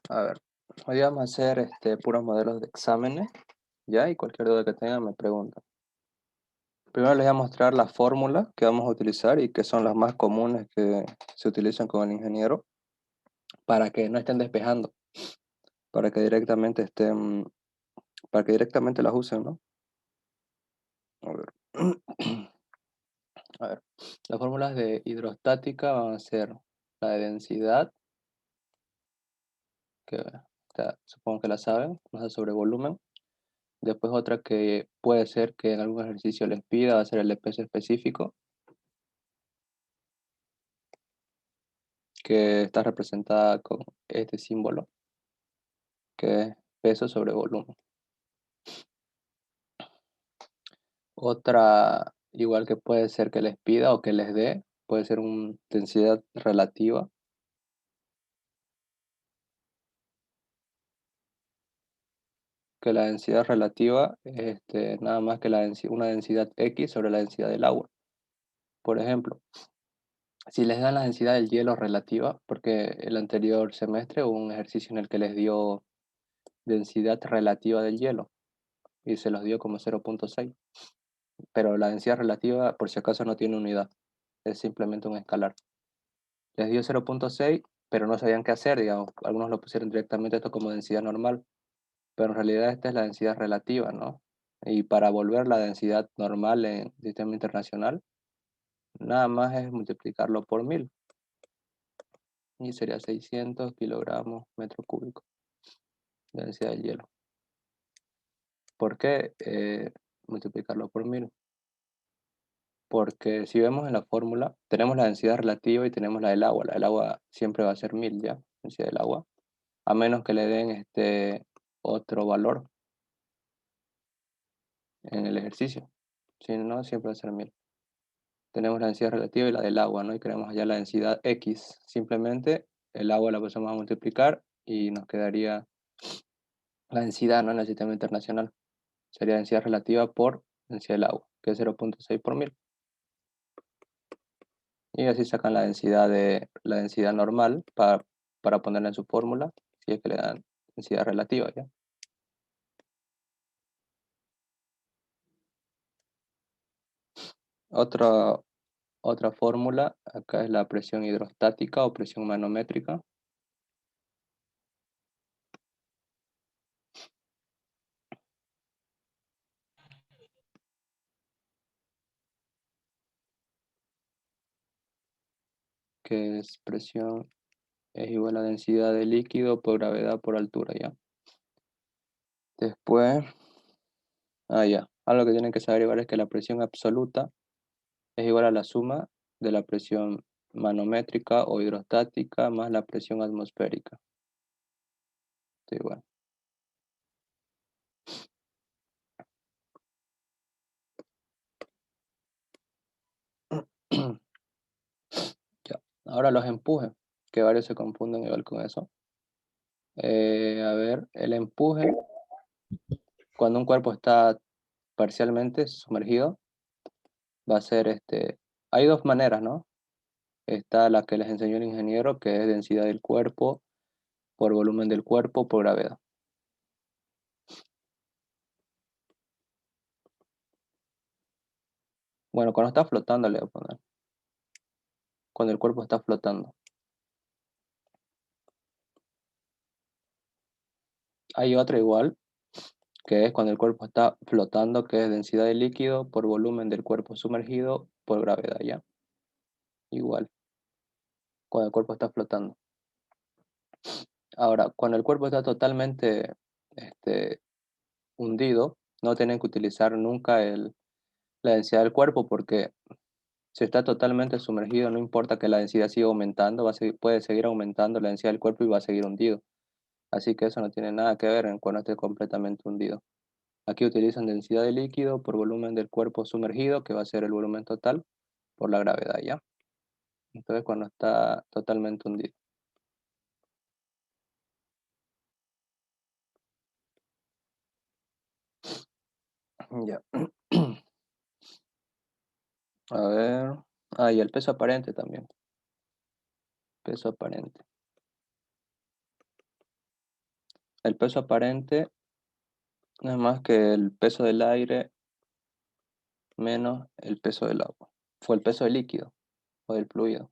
A ver, hoy vamos a hacer puros modelos de exámenes, ¿ya? Y cualquier duda que tengan me preguntan. Primero les voy a mostrar las fórmulas que vamos a utilizar y que son las más comunes que se utilizan con el ingeniero para que no estén despejando, para que directamente para que directamente las usen, ¿no? A ver. A ver, las fórmulas de hidrostática van a ser la de densidad, que supongo que la saben, masa sobre volumen. Después otra que puede ser que en algún ejercicio les pida va a ser el de peso específico, que está representada con este símbolo, que es peso sobre volumen. Otra, igual que puede ser que les pida o que les dé, puede ser una densidad relativa, que la densidad relativa es nada más que una densidad X sobre la densidad del agua. Por ejemplo, si les dan la densidad del hielo relativa, porque el anterior semestre hubo un ejercicio en el que les dio densidad relativa del hielo y se los dio como 0,6, pero la densidad relativa por si acaso no tiene unidad, es simplemente un escalar. Les dio 0,6, pero no sabían qué hacer, digamos, algunos lo pusieron directamente esto como densidad normal, pero en realidad esta es la densidad relativa, ¿no? Y para volver la densidad normal en sistema internacional, nada más es multiplicarlo por 1000 y sería 600 kilogramos metro cúbico de densidad del hielo. ¿Por qué multiplicarlo por 1000? Porque si vemos en la fórmula, tenemos la densidad relativa y tenemos la del agua. La del agua siempre va a ser 1000 ya, densidad del agua, a menos que le den otro valor en el ejercicio. Si no, siempre va a ser 1000. Tenemos la densidad relativa y la del agua, ¿no? Y queremos hallar la densidad X. Simplemente el agua la pasamos a multiplicar y nos quedaría la densidad, ¿no? En el sistema internacional. Sería densidad relativa por densidad del agua, que es 0,6 por 1000. Y así sacan la densidad normal para ponerla en su fórmula, si es que le dan densidad relativa, ¿ya? Otra, otra fórmula, acá es la presión hidrostática o presión manométrica, que es presión es igual a densidad de líquido por gravedad por altura, ¿ya? Después, ya, algo que tienen que saber igual es que la presión absoluta es igual a la suma de la presión manométrica o hidrostática más la presión atmosférica. Esto igual. Ya. Ahora los empujes, que varios se confunden igual con eso. A ver, el empuje, cuando un cuerpo está parcialmente sumergido, va a ser hay dos maneras, ¿no? Está la que les enseñó el ingeniero, que es densidad del cuerpo por volumen del cuerpo por gravedad. Bueno, cuando está flotando le voy a poner. Cuando el cuerpo está flotando. Hay otra igual, que es cuando el cuerpo está flotando, que es densidad de líquido por volumen del cuerpo sumergido por gravedad, ¿ya? Igual, cuando el cuerpo está flotando. Ahora, cuando el cuerpo está totalmente este, hundido, no tienen que utilizar nunca la densidad del cuerpo porque si está totalmente sumergido, no importa que la densidad siga aumentando, puede seguir aumentando la densidad del cuerpo y va a seguir hundido. Así que eso no tiene nada que ver en cuando esté completamente hundido. Aquí utilizan densidad de líquido por volumen del cuerpo sumergido, que va a ser el volumen total, por la gravedad, ¿ya? Entonces cuando está totalmente hundido. Ya. A ver. Y el peso aparente también. Peso aparente. El peso aparente no es más que el peso del aire menos el peso del agua. Fue el peso del líquido o del fluido.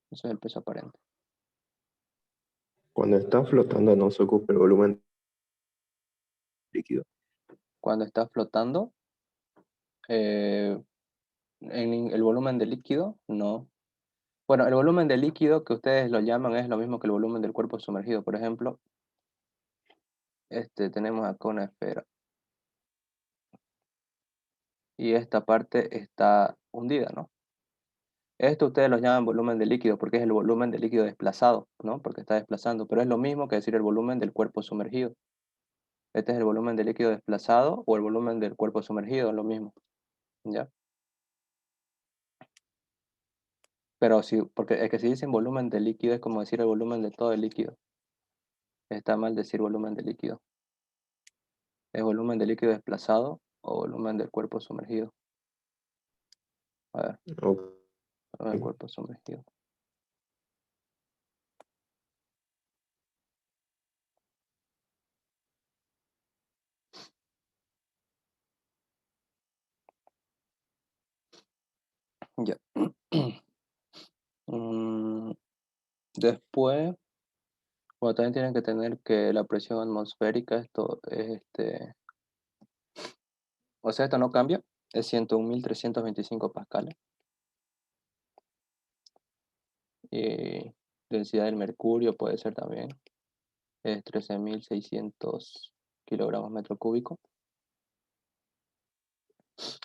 Eso es el peso aparente. Cuando está flotando no se ocupa el volumen líquido. Cuando está flotando, eh, el volumen del líquido, no. Bueno, el volumen del líquido que ustedes lo llaman es lo mismo que el volumen del cuerpo sumergido. Por ejemplo, tenemos acá una esfera y esta parte está hundida, ¿no? Esto ustedes lo llaman volumen de líquido porque es el volumen del líquido desplazado, ¿no? Porque está desplazando, pero es lo mismo que decir el volumen del cuerpo sumergido. Este es el volumen del líquido desplazado o el volumen del cuerpo sumergido, es lo mismo, ¿ya? Pero sí, porque es que si dicen volumen de líquido es como decir el volumen de todo el líquido. Está mal decir volumen de líquido. ¿Es volumen de líquido desplazado o volumen del cuerpo sumergido? A ver, Ok. volumen del cuerpo sumergido. Ya. Mm, Después, bueno, también tienen que tener que la presión atmosférica, esto es o sea, esto no cambia, es 101.325 pascales. Y densidad del mercurio puede ser también, es 13.600 kilogramos metro cúbico.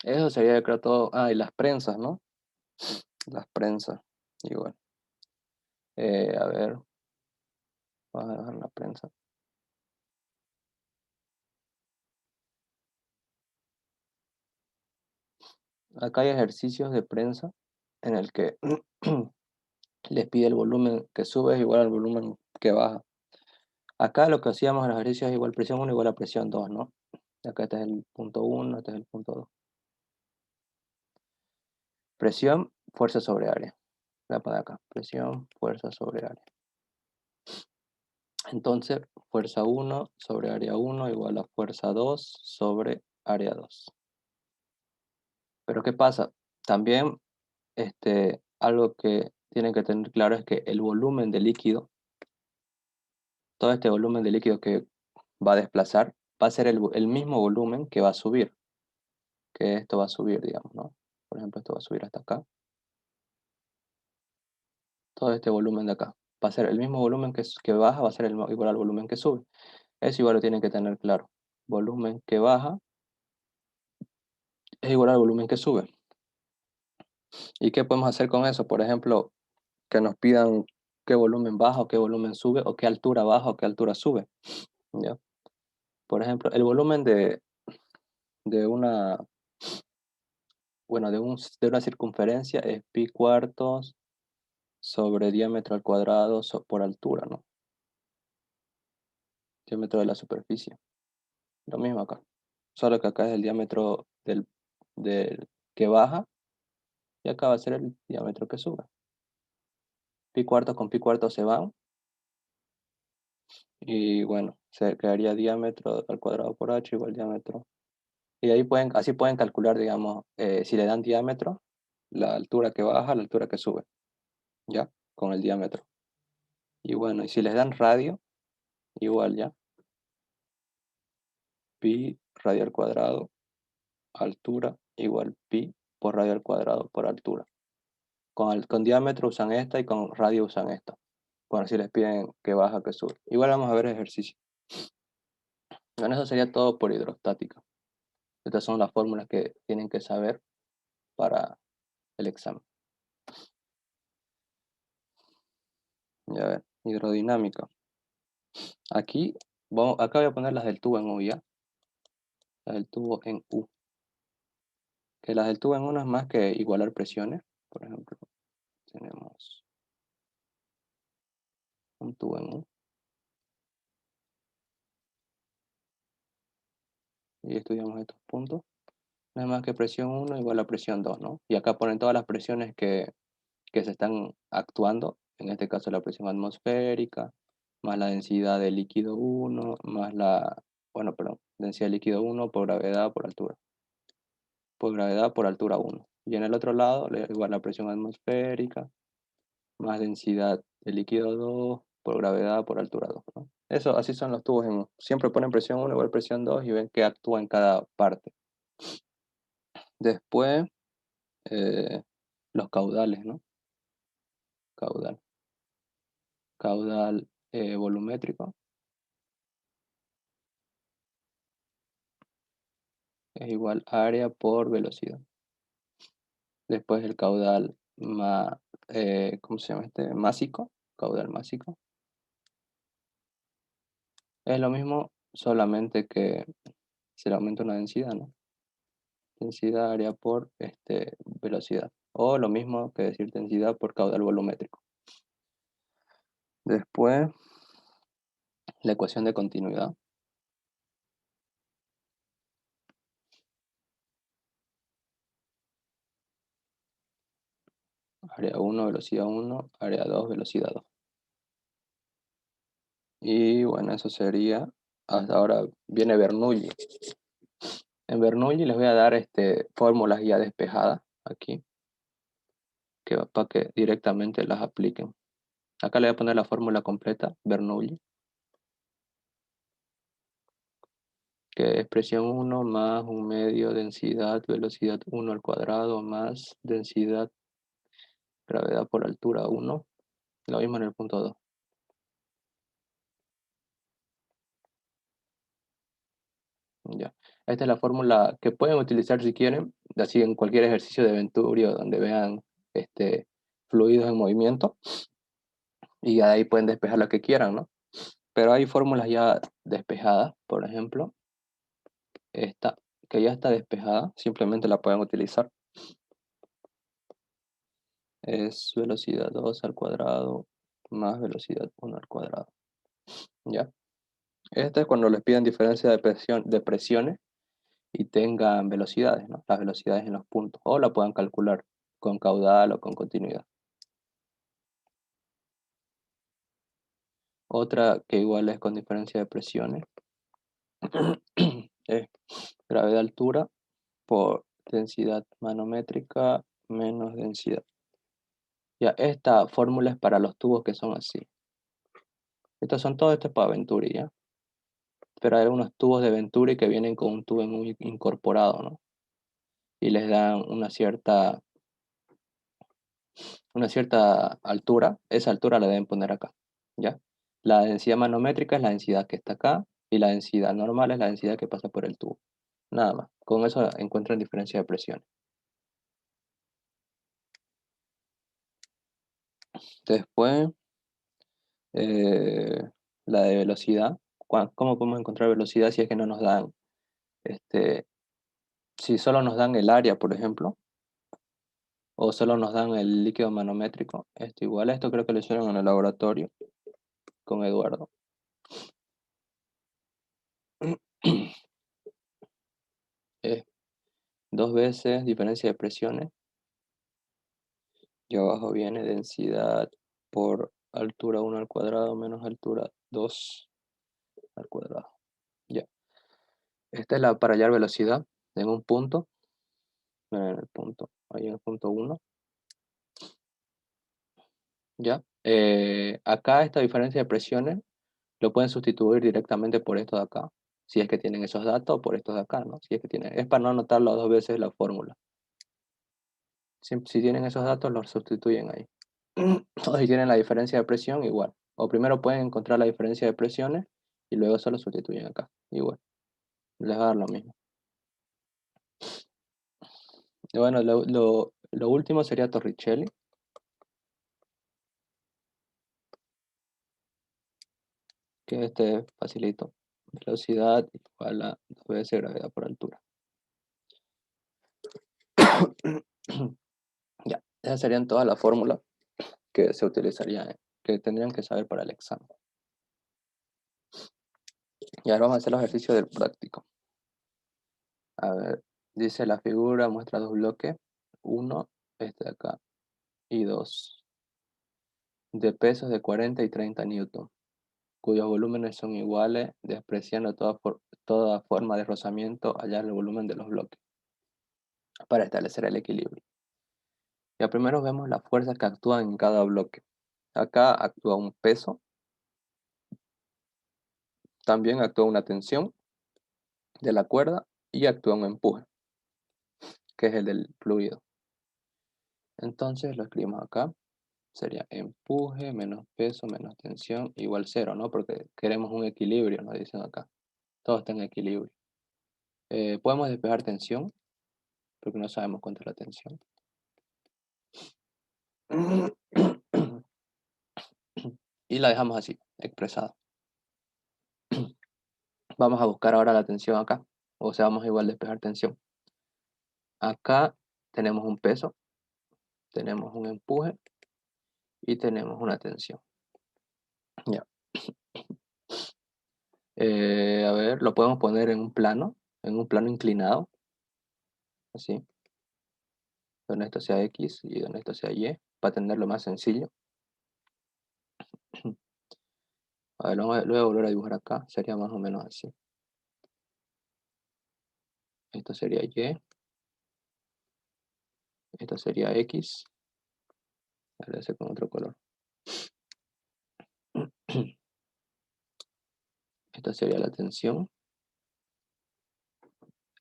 Eso sería, yo creo, todo. Ah, y las prensas, ¿no? Las prensas, igual. A ver, vamos a dejar la prensa. Acá hay ejercicios de prensa en el que les pide el volumen que sube es igual al volumen que baja. Acá lo que hacíamos en los ejercicios es igual presión 1 igual a presión 2, ¿no? Acá este es el punto 1, este es el punto 2. Presión, fuerza sobre área. Voy a poner acá, presión, fuerza sobre área. Entonces, fuerza 1 sobre área 1 igual a fuerza 2 sobre área 2. Pero ¿qué pasa? También algo que tienen que tener claro es que el volumen de líquido, todo este volumen de líquido que va a desplazar, va a ser el mismo volumen que va a subir, que esto va a subir, digamos, ¿no? Por ejemplo, esto va a subir hasta acá. Todo este volumen de acá va a ser el mismo volumen que baja, va a ser igual al volumen que sube. Eso igual lo tienen que tener claro. Volumen que baja es igual al volumen que sube. ¿Y qué podemos hacer con eso? Por ejemplo, que nos pidan qué volumen baja o qué volumen sube o qué altura baja o qué altura sube. ¿Ya? Por ejemplo, el volumen de una, bueno, de una circunferencia es pi cuartos sobre diámetro al cuadrado por altura, ¿no? Diámetro de la superficie. Lo mismo acá. Solo que acá es el diámetro del que baja y acá va a ser el diámetro que sube. Pi cuartos con pi cuartos se van y bueno, se quedaría diámetro al cuadrado por h igual diámetro. Y ahí así pueden calcular, digamos, si le dan diámetro, la altura que baja, la altura que sube, ¿ya? Con el diámetro. Y bueno, y si les dan radio, igual ya, pi radio al cuadrado, altura, igual pi por radio al cuadrado por altura. Con diámetro usan esta y con radio usan esta. Bueno, si les piden que baja, que sube. Igual vamos a ver ejercicio. Bueno, eso sería todo por hidrostática. Estas son las fórmulas que tienen que saber para el examen. Ya ver, hidrodinámica. Aquí, acá voy a poner las del tubo en U, ¿ya? Las del tubo en U. Que las del tubo en U no es más que igualar presiones. Por ejemplo, tenemos un tubo en U. Y estudiamos estos puntos. No es más que presión 1 igual a presión 2, ¿no? Y acá ponen todas las presiones que se están actuando. En este caso la presión atmosférica, más la densidad del líquido 1, más la, bueno, perdón, densidad del líquido 1 por gravedad por altura. Por gravedad por altura 1. Y en el otro lado, igual la presión atmosférica, más densidad del líquido 2 por gravedad por altura 2, ¿no? Eso, así son los tubos. Siempre ponen presión 1 igual presión 2 y ven que actúa en cada parte. Después, eh, los caudales, ¿no? Caudal. Caudal volumétrico es igual área por velocidad. Después el caudal ¿cómo se llama este? Másico. Caudal másico. Es lo mismo, solamente que se le aumenta una densidad, ¿no? Densidad área por velocidad. O lo mismo que decir densidad por caudal volumétrico. Después, la ecuación de continuidad. Área 1, velocidad 1, área 2, velocidad 2. Y bueno, eso sería, hasta ahora viene Bernoulli. En Bernoulli les voy a dar fórmulas ya despejadas aquí, para que directamente las apliquen. Acá le voy a poner la fórmula completa, Bernoulli, que es presión 1 más un medio densidad, velocidad 1 al cuadrado más densidad, gravedad por altura 1. Lo mismo en el punto 2. Ya. Esta es la fórmula que pueden utilizar si quieren, así en cualquier ejercicio de Venturi o donde vean fluidos en movimiento, y ahí pueden despejar lo que quieran, ¿no? Pero hay fórmulas ya despejadas, por ejemplo, esta, que ya está despejada, simplemente la pueden utilizar. Es velocidad 2 al cuadrado más velocidad 1 al cuadrado. ¿Ya? Esta es cuando les piden diferencia de presiones y tengan velocidades, ¿no? Las velocidades en los puntos. O la puedan calcular con caudal o con continuidad. Otra que igual es con diferencia de presiones es gravedad altura por densidad manométrica menos densidad. Ya, esta fórmula es para los tubos que son así. Estos son todos, esto es para Venturi, ¿ya? Pero hay algunos tubos de Venturi que vienen con un tubo muy incorporado, ¿no? Y les dan una cierta altura. Esa altura la deben poner acá, ¿ya? La densidad manométrica es la densidad que está acá y la densidad normal es la densidad que pasa por el tubo. Nada más. Con eso encuentran diferencia de presión. Después, eh, la de velocidad. ¿Cómo podemos encontrar velocidad si es que no nos dan, si solo nos dan el área, por ejemplo, o solo nos dan el líquido manométrico? Esto igual, esto creo que lo hicieron en el laboratorio con Eduardo. Es dos veces diferencia de presiones y abajo viene densidad por altura 1 al cuadrado menos altura 2 al cuadrado. Ya. Esta es la para hallar velocidad en un punto. En el punto, ahí en el punto 1. Ya. Acá esta diferencia de presiones lo pueden sustituir directamente por esto de acá. Si es que tienen esos datos, por estos de acá, ¿no? Si es que tienen, es para no anotarlo dos veces la fórmula. Si tienen esos datos, los sustituyen ahí. O si tienen la diferencia de presión, igual. O primero pueden encontrar la diferencia de presiones y luego solo sustituyen acá. Igual. Les va a dar lo mismo. Y bueno, lo último sería Torricelli, que facilito. Velocidad igual a 2 veces gravedad por altura. Ya, esas serían todas las fórmulas que se utilizarían, que tendrían que saber para el examen. Y ahora vamos a hacer los ejercicios del práctico. A ver, dice la figura, muestra dos bloques. Uno, este de acá, y dos, de pesos de 40 y 30 newton. cuyos volúmenes son iguales, despreciando toda forma de rozamiento, hallar el volumen de los bloques para establecer el equilibrio. Ya primero vemos las fuerzas que actúan en cada bloque. Acá actúa un peso, también actúa una tensión de la cuerda y actúa un empuje, que es el del fluido. Entonces lo escribimos acá. Sería empuje menos peso menos tensión igual cero, ¿no? Porque queremos un equilibrio, nos dicen acá. Todo está en equilibrio. Podemos despejar tensión, porque no sabemos cuánto es la tensión. Y la dejamos así, expresada. Vamos a buscar ahora la tensión acá. O sea, vamos a igual despejar tensión. Acá tenemos un peso, tenemos un empuje y tenemos una tensión. Ya. A ver, lo podemos poner en un plano inclinado, así, donde esto sea X y donde esto sea Y, para tenerlo más sencillo. A ver, luego volver a dibujar acá, sería más o menos así. Esto sería Y, esto sería X, a ver, con otro color. Esta sería la tensión.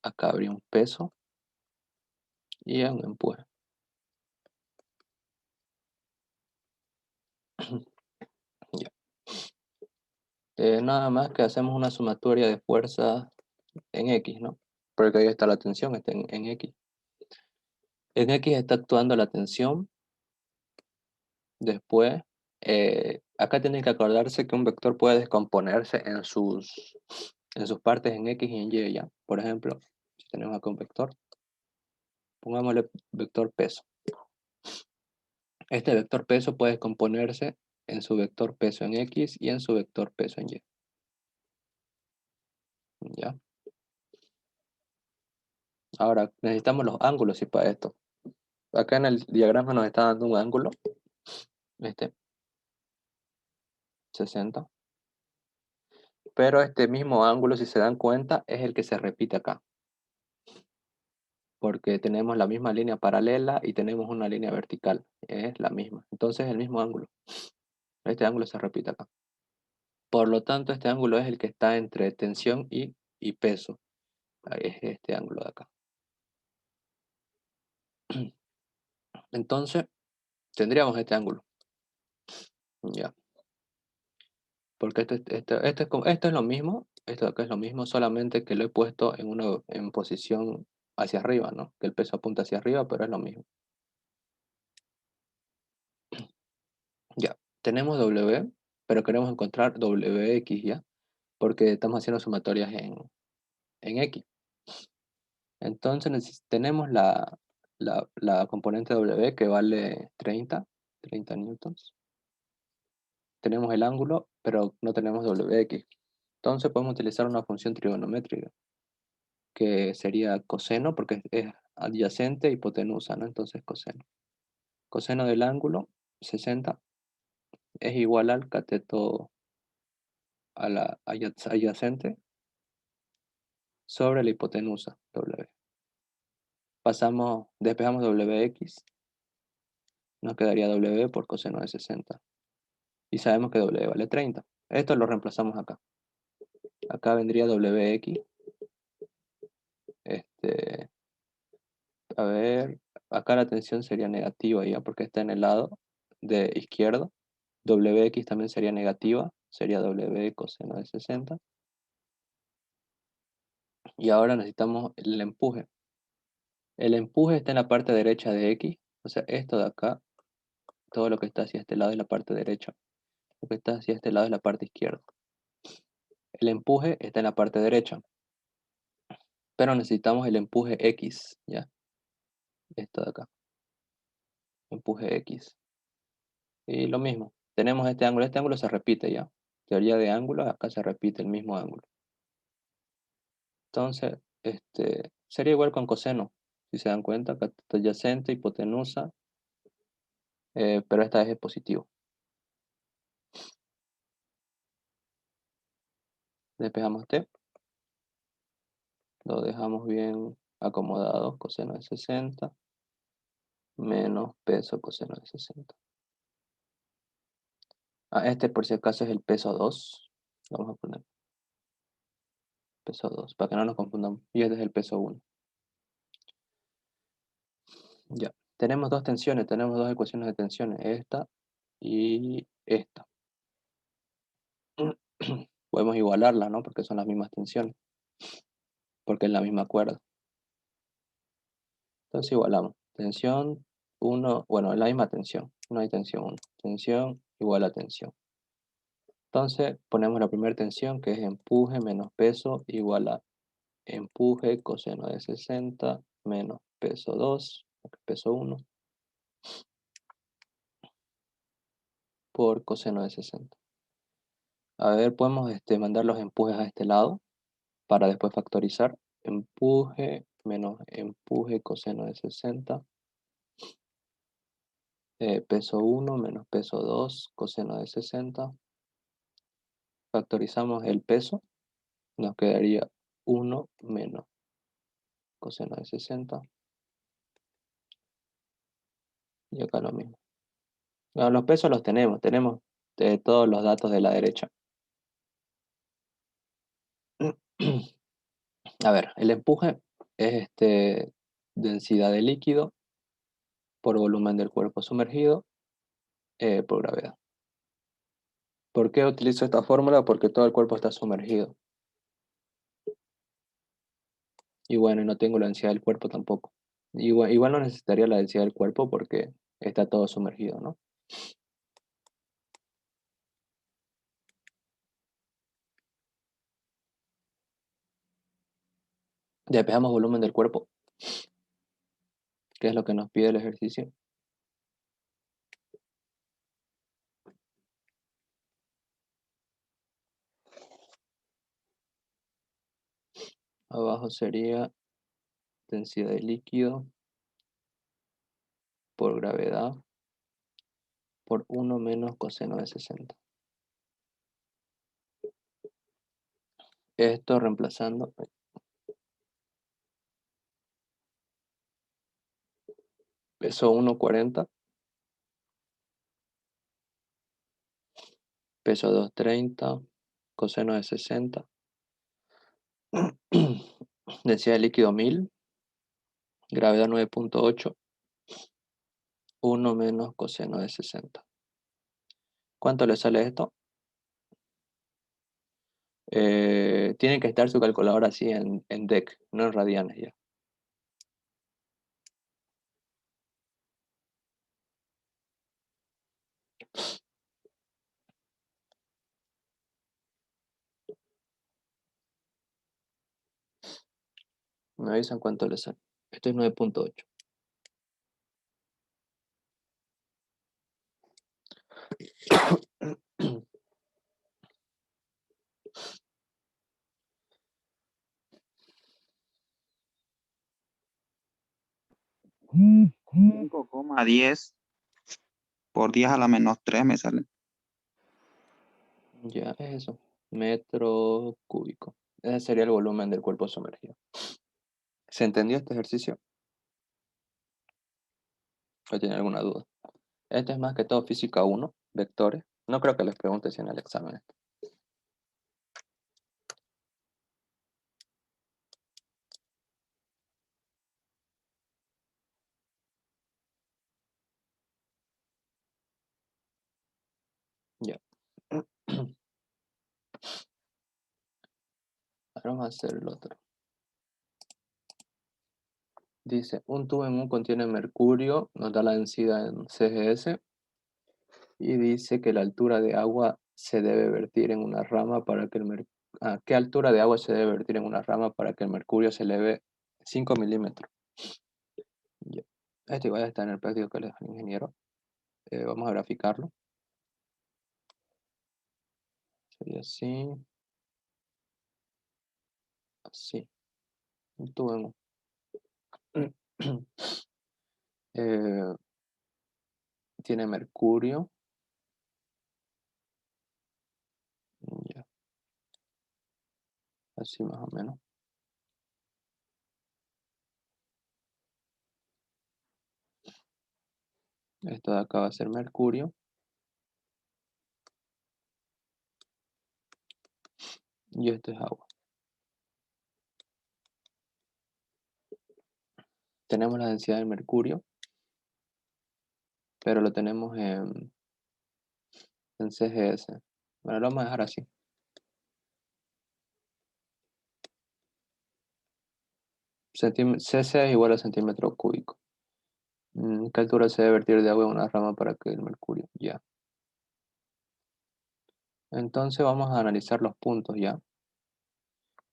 Acá habría un peso y un empuje. Ya. Nada más que hacemos una sumatoria de fuerzas en X, ¿no? Porque ahí está la tensión, está en X. En X está actuando la tensión. Después, acá tienen que acordarse que un vector puede descomponerse en sus partes en X y en Y, ¿ya? Por ejemplo, si tenemos acá un vector, pongámosle vector peso. Este vector peso puede descomponerse en su vector peso en X y en su vector peso en Y. ¿Ya? Ahora, necesitamos los ángulos y para esto. Acá en el diagrama nos está dando un ángulo, este, 60. Pero este mismo ángulo, si se dan cuenta, es el que se repite acá. Porque tenemos la misma línea paralela y tenemos una línea vertical. Es la misma. Entonces es el mismo ángulo. Este ángulo se repite acá. Por lo tanto, este ángulo es el que está entre tensión y peso. Ahí es este ángulo de acá. Entonces, tendríamos este ángulo. Ya. Porque esto es lo mismo. Esto de acá es lo mismo, solamente que lo he puesto en posición hacia arriba, ¿no? Que el peso apunta hacia arriba, pero es lo mismo. Ya. Tenemos W, pero queremos encontrar WX, ¿ya? Porque estamos haciendo sumatorias en X. Entonces tenemos la componente W que vale 30 newtons. Tenemos el ángulo, pero no tenemos WX. Entonces podemos utilizar una función trigonométrica, que sería coseno, porque es adyacente, hipotenusa, ¿no? Entonces coseno. Coseno del ángulo, 60, es igual al cateto a la adyacente sobre la hipotenusa, W. Despejamos WX, nos quedaría W por coseno de 60. Y sabemos que W vale 30. Esto lo reemplazamos acá. Acá vendría WX. Este, a ver, acá la tensión sería negativa ya, porque está en el lado de izquierdo. WX también sería negativa, sería W coseno de 60. Y ahora necesitamos el empuje. El empuje está en la parte derecha de X, o sea, esto de acá, todo lo que está hacia este lado es la parte derecha. Lo que está hacia este lado es la parte izquierda. El empuje está en la parte derecha, pero necesitamos el empuje X, ¿ya? Esto de acá, empuje X. Y lo mismo, tenemos este ángulo se repite ya. Teoría de ángulos, acá se repite el mismo ángulo. Entonces, sería igual con coseno, si se dan cuenta, acá está adyacente, hipotenusa, pero esta vez es positivo. Despejamos T, lo dejamos bien acomodado, coseno de 60, menos peso coseno de 60. Este por si acaso es el peso 2. Vamos a poner peso 2, para que no nos confundamos. Y este es el peso 1. Ya. Tenemos dos tensiones, tenemos dos ecuaciones de tensiones, esta y esta. Podemos igualarlas, ¿no? Porque son las mismas tensiones, porque es la misma cuerda. Entonces igualamos. Tensión 1, bueno, es la misma tensión. No hay tensión 1. Tensión igual a tensión. Entonces ponemos la primera tensión, que es empuje menos peso, igual a empuje coseno de 60 menos peso 2, peso 1, por coseno de 60. A ver, podemos mandar los empujes a este lado para después factorizar. Empuje menos empuje coseno de 60, peso 1 menos peso 2 coseno de 60. Factorizamos el peso, nos quedaría 1 menos coseno de 60. Y acá lo mismo. Bueno, los pesos los tenemos todos los datos de la derecha. A ver, el empuje es densidad de líquido por volumen del cuerpo sumergido por gravedad. ¿Por qué utilizo esta fórmula? Porque todo el cuerpo está sumergido. Y bueno, y no tengo la densidad del cuerpo tampoco. Igual no necesitaría la densidad del cuerpo porque está todo sumergido, ¿no? Ya despejamos volumen del cuerpo, que es lo que nos pide el ejercicio. Abajo sería densidad de líquido por gravedad por 1 menos coseno de 60. Esto reemplazando peso 1,40, peso 2,30, coseno de 60, densidad de líquido 1000, gravedad 9,8, 1 menos coseno de 60. ¿Cuánto le sale esto? Tiene que estar su calculadora así en DEC, no en radianes ya. Me avisan cuánto le sale. Esto es 9,8. Mm. 5,10 por 10 a la menos 3 me sale. Ya, es eso. Metro cúbico. Ese sería el volumen del cuerpo sumergido. ¿Se entendió este ejercicio? ¿O tiene alguna duda? Este es más que todo física 1, vectores. No creo que les pregunte si en el examen esto. Ya. Ahora vamos a hacer el otro. Dice, un tubo en U contiene mercurio, nos da la densidad en CGS, y dice que la altura de agua se debe vertir en una rama para que el mercurio... ¿Qué altura de agua se debe vertir en una rama para que el mercurio se eleve 5 milímetros? Ya. Esto igual está en el práctico que les el ingeniero. Vamos a graficarlo. Sería así. Así. Un tubo en U. Eh, tiene mercurio. Ya. Así más o menos. Esto de acá va a ser mercurio. Y esto es agua. Tenemos la densidad del mercurio, pero lo tenemos en CGS. Bueno, lo vamos a dejar así. CC es igual a centímetro cúbico. ¿Qué altura se debe vertir de agua en una rama para que el mercurio? Ya. Entonces vamos a analizar los puntos ya.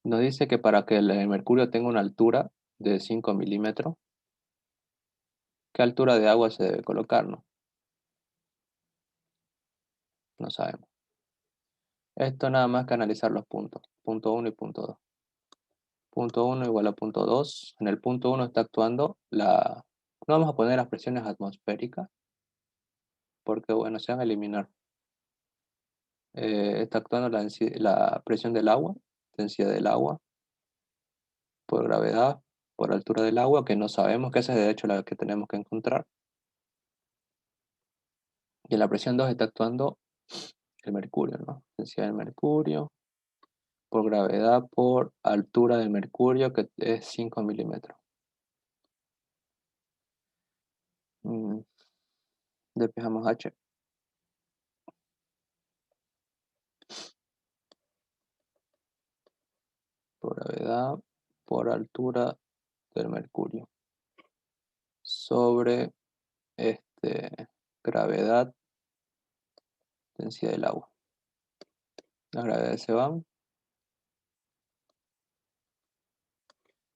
Nos dice que para que el mercurio tenga una altura de 5 milímetros, ¿qué altura de agua se debe colocar? No, no sabemos. Esto nada más que analizar los puntos. Punto 1 y punto 2. Punto 1 igual a punto 2. En el punto 1 está actuando la... No vamos a poner las presiones atmosféricas, porque bueno, se van a eliminar. Está actuando la presión del agua, densidad del agua, por gravedad, por altura del agua, que no sabemos, que esa es de hecho la que tenemos que encontrar. Y en la presión 2 está actuando el mercurio, ¿no? Densidad del mercurio, por gravedad, por altura del mercurio, que es 5 milímetros. Despejamos H. Por gravedad, por altura del mercurio. Sobre gravedad, densidad del agua. Las gravedades se van.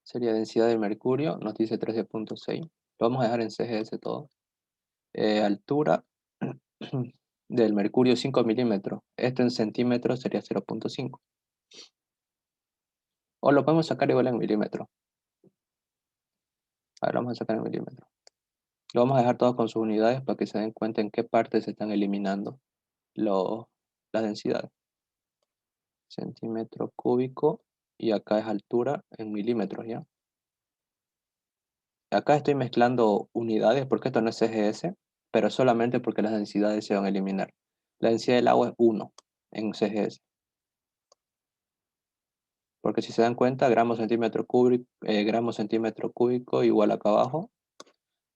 Sería densidad del mercurio, nos dice 13.6. Lo vamos a dejar en CGS todo. Altura del mercurio 5 milímetros. Esto en centímetros sería 0.5. O lo podemos sacar igual en milímetros. A ver, vamos a sacar en milímetros. Lo vamos a dejar todo con sus unidades para que se den cuenta en qué partes se están eliminando las densidades. Centímetro cúbico. Y acá es altura en milímetros, ¿ya? Acá estoy mezclando unidades porque esto no es CGS, pero solamente porque las densidades se van a eliminar. La densidad del agua es 1 en CGS. Porque si se dan cuenta, gramo centímetro cúbico igual acá abajo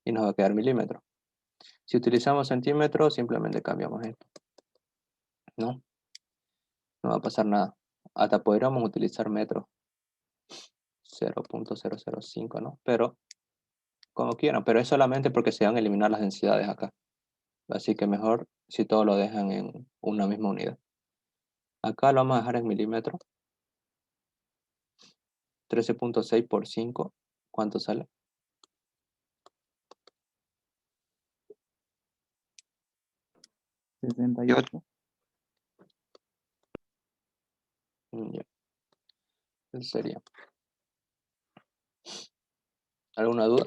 y nos va a quedar milímetro. Si utilizamos centímetros, simplemente cambiamos esto. ¿No? No va a pasar nada. Hasta podríamos utilizar metros. 0.005, ¿no? Pero, como quieran, pero es solamente porque se van a eliminar las densidades acá. Así que mejor si todo lo dejan en una misma unidad. Acá lo vamos a dejar en milímetros. 13.6 por 5. ¿Cuánto sale? 68. Ya. Eso sería. ¿Alguna duda?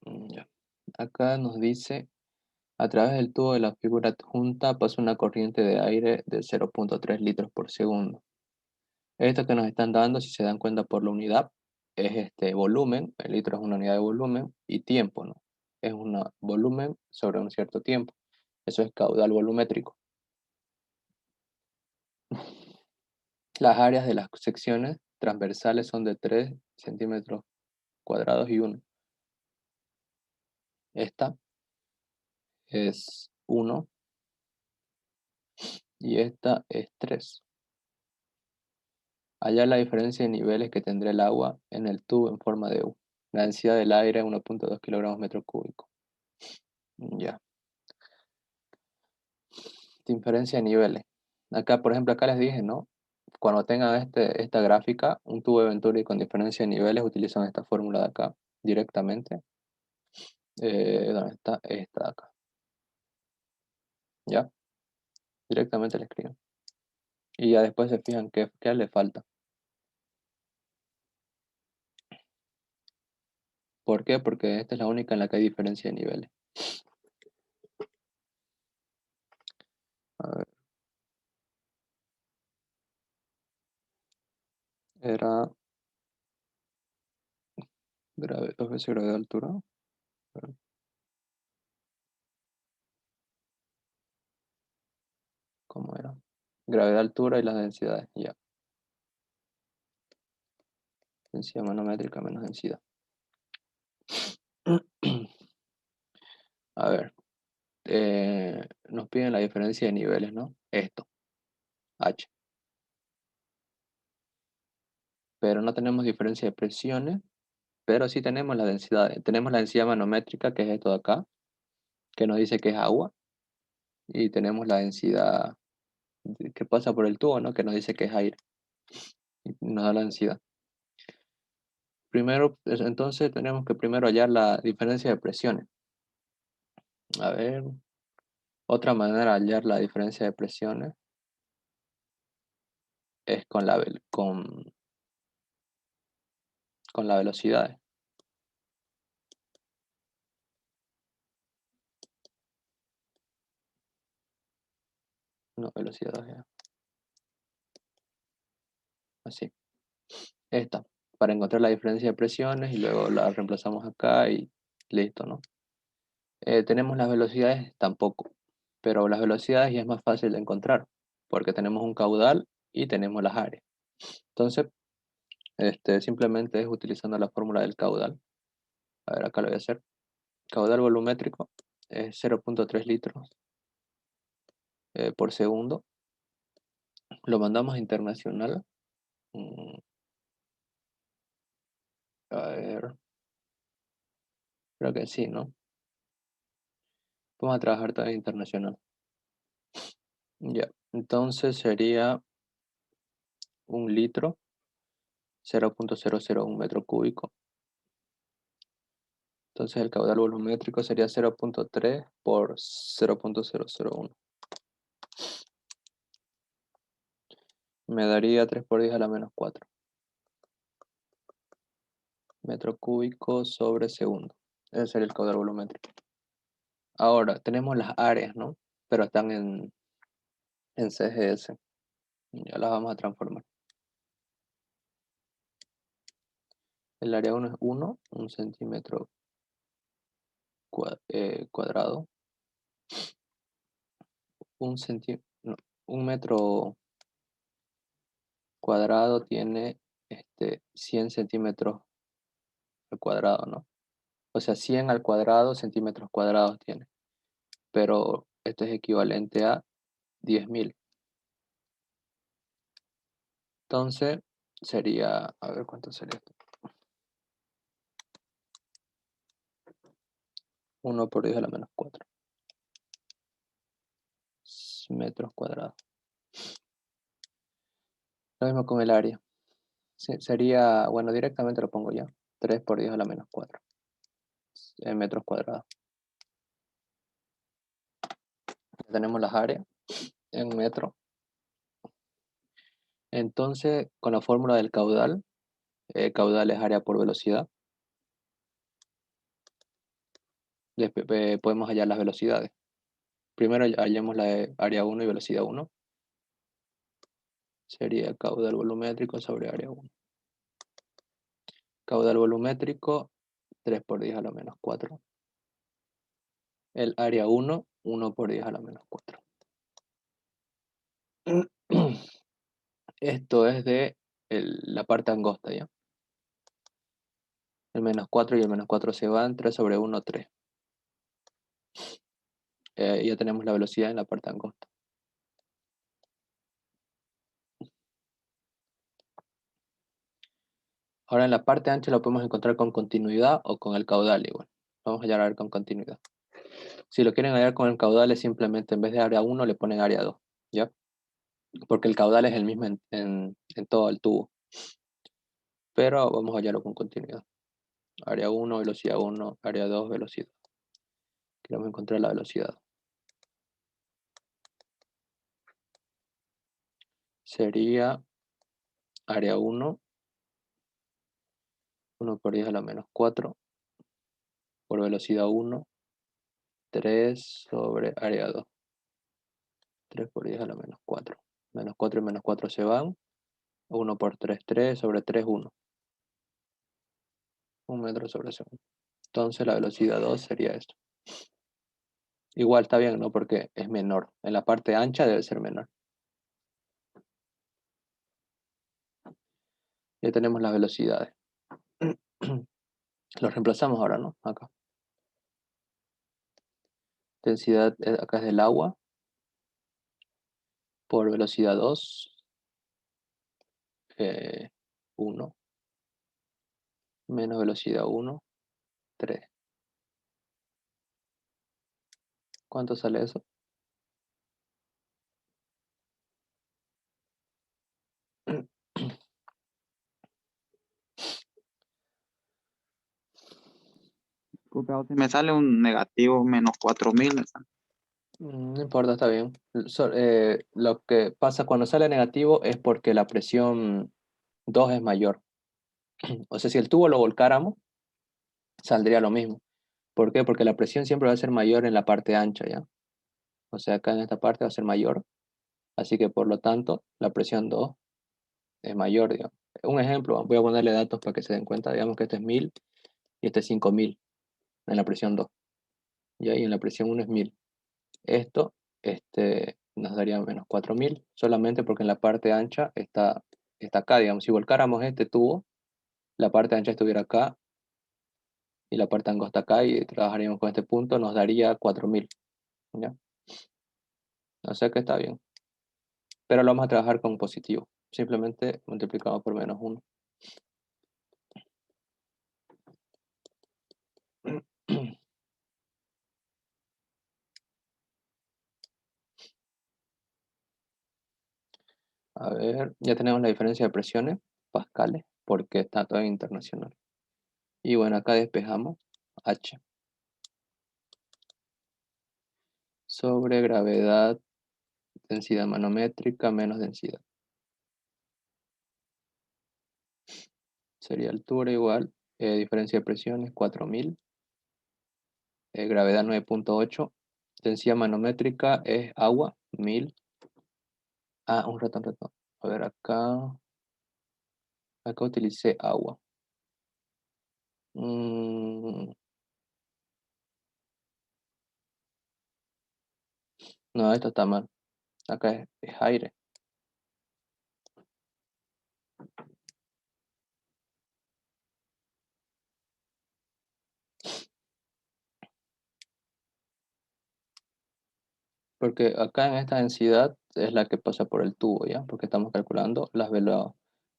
Ya. Acá nos dice, a través del tubo de la figura adjunta pasa una corriente de aire de 0.3 litros por segundo. Esto que nos están dando, si se dan cuenta por la unidad, es este volumen, el litro es una unidad de volumen, y tiempo, ¿no? Es un volumen sobre un cierto tiempo. Eso es caudal volumétrico. Las áreas de las secciones transversales son de 3 centímetros cuadrados y 1. Esta es 1 y esta es 3. Allá la diferencia de niveles que tendrá el agua en el tubo en forma de U. La densidad del aire es 1.2 kilogramos metro cúbico. Ya. Diferencia de niveles. Acá, por ejemplo, acá les dije, ¿no? Cuando tengan esta gráfica, un tubo de Venturi con diferencia de niveles, utilizan esta fórmula de acá directamente. ¿Dónde está? Esta de acá. ¿Ya? Directamente le escriben. Y ya después se fijan qué le falta. ¿Por qué? Porque esta es la única en la que hay diferencia de niveles. A ver. Era dos veces gravedad de altura. A ver, ¿cómo era? Gravedad, altura y las densidades. Ya. Densidad manométrica menos densidad. A ver. Nos piden la diferencia de niveles, ¿no? Esto, H. Pero no tenemos diferencia de presiones, pero sí tenemos la densidad. Tenemos la densidad manométrica, que es esto de acá, que nos dice que es agua. Y tenemos la densidad que pasa por el tubo, ¿no? Que nos dice que es aire. Y nos da la densidad. Primero, entonces tenemos que primero hallar la diferencia de presiones. A ver, otra manera de hallar la diferencia de presiones es con la velocidad. No, velocidad, ya. Así. Esta, para encontrar la diferencia de presiones y luego la reemplazamos acá y listo, ¿no? Tenemos las velocidades tampoco, pero las velocidades ya es más fácil de encontrar porque tenemos un caudal y tenemos las áreas. Entonces, simplemente es utilizando la fórmula del caudal. A ver, acá lo voy a hacer. Caudal volumétrico es 0.3 litros por segundo. Lo mandamos a internacional. Mm, A ver, creo que sí, ¿no? Vamos a trabajar también internacional. Ya, entonces sería un litro, 0.001 metro cúbico. Entonces el caudal volumétrico sería 0.3 por 0.001. Me daría 3 por 10 a la menos 4 metro cúbico sobre segundo. Ese sería el caudal volumétrico. Ahora, tenemos las áreas, ¿no? Pero están en CGS. Ya las vamos a transformar. El área 1 es 1, un centímetro cuadrado. No, un metro cuadrado tiene 100 centímetros al cuadrado, ¿no? O sea, 100 al cuadrado centímetros cuadrados tiene. Pero esto es equivalente a 10.000. Entonces, sería, a ver cuánto sería esto. 1 por 10 a la menos 4 metros cuadrados. Lo mismo con el área. Sería, bueno, directamente lo pongo ya. 3 por 10 a la menos 4 en metros cuadrados. Ya tenemos las áreas en metros. Entonces, con la fórmula del caudal, caudal es área por velocidad. Después podemos hallar las velocidades. Primero hallemos la de área 1 y velocidad 1. Sería caudal volumétrico sobre área 1. Caudal volumétrico, 3 por 10 a la menos 4. El área 1, 1 por 10 a la menos 4. Esto es de la parte angosta, ¿ya? El menos 4 y el menos 4 se van, 3 sobre 1, 3. Ya tenemos la velocidad en la parte angosta. Ahora en la parte ancha lo podemos encontrar con continuidad o con el caudal igual. Vamos a hallar con continuidad. Si lo quieren hallar con el caudal es simplemente en vez de área 1 le ponen área 2, ¿ya? Porque el caudal es el mismo en todo el tubo. Pero vamos a hallarlo con continuidad. Área 1, velocidad 1, área 2, velocidad. Queremos encontrar la velocidad. Sería área 1, 1 por 10 a la menos 4, por velocidad 1, 3 sobre área 2. 3 por 10 a la menos 4. Menos 4 y menos 4 se van. 1 por 3, 3 sobre 3, 1. 1 metro sobre segundo. Entonces la velocidad 2 sería esto. Igual está bien, ¿no? Porque es menor. En la parte ancha debe ser menor. Ya tenemos las velocidades. Los reemplazamos ahora, ¿no? Acá. Densidad acá es del agua. Por velocidad 2. 1. Menos velocidad 1. 3. ¿Cuánto sale eso? Disculpe, me sale un negativo menos 4000. Me sale. No importa, está bien. Lo que pasa cuando sale negativo es porque la presión 2 es mayor. O sea, si el tubo lo volcáramos, saldría lo mismo. ¿Por qué? Porque la presión siempre va a ser mayor en la parte ancha, ¿ya? O sea, acá en esta parte va a ser mayor. Así que por lo tanto, la presión 2 es mayor, digamos. Un ejemplo, voy a ponerle datos para que se den cuenta. Digamos que este es 1000 y este es 5000 en la presión 2. Y ahí en la presión 1 es 1000. Esto nos daría menos 4000, solamente porque en la parte ancha está acá, digamos. Si volcáramos este tubo, la parte ancha estuviera acá y la parte angosta acá y trabajaríamos con este punto, nos daría 4000, ¿ya? O sea que está bien. Pero lo vamos a trabajar con positivo. Simplemente multiplicamos por menos 1. A ver, ya tenemos la diferencia de presiones, pascales, porque está todo en internacional. Y bueno, acá despejamos H sobre gravedad, densidad manométrica menos densidad. Sería altura igual, diferencia de presiones 4000, gravedad 9.8, densidad manométrica es agua 1000. Ah, un ratón. A ver, acá utilicé agua. No, esto está mal. Acá es aire. Porque acá en esta densidad es la que pasa por el tubo, ¿ya? Porque estamos calculando la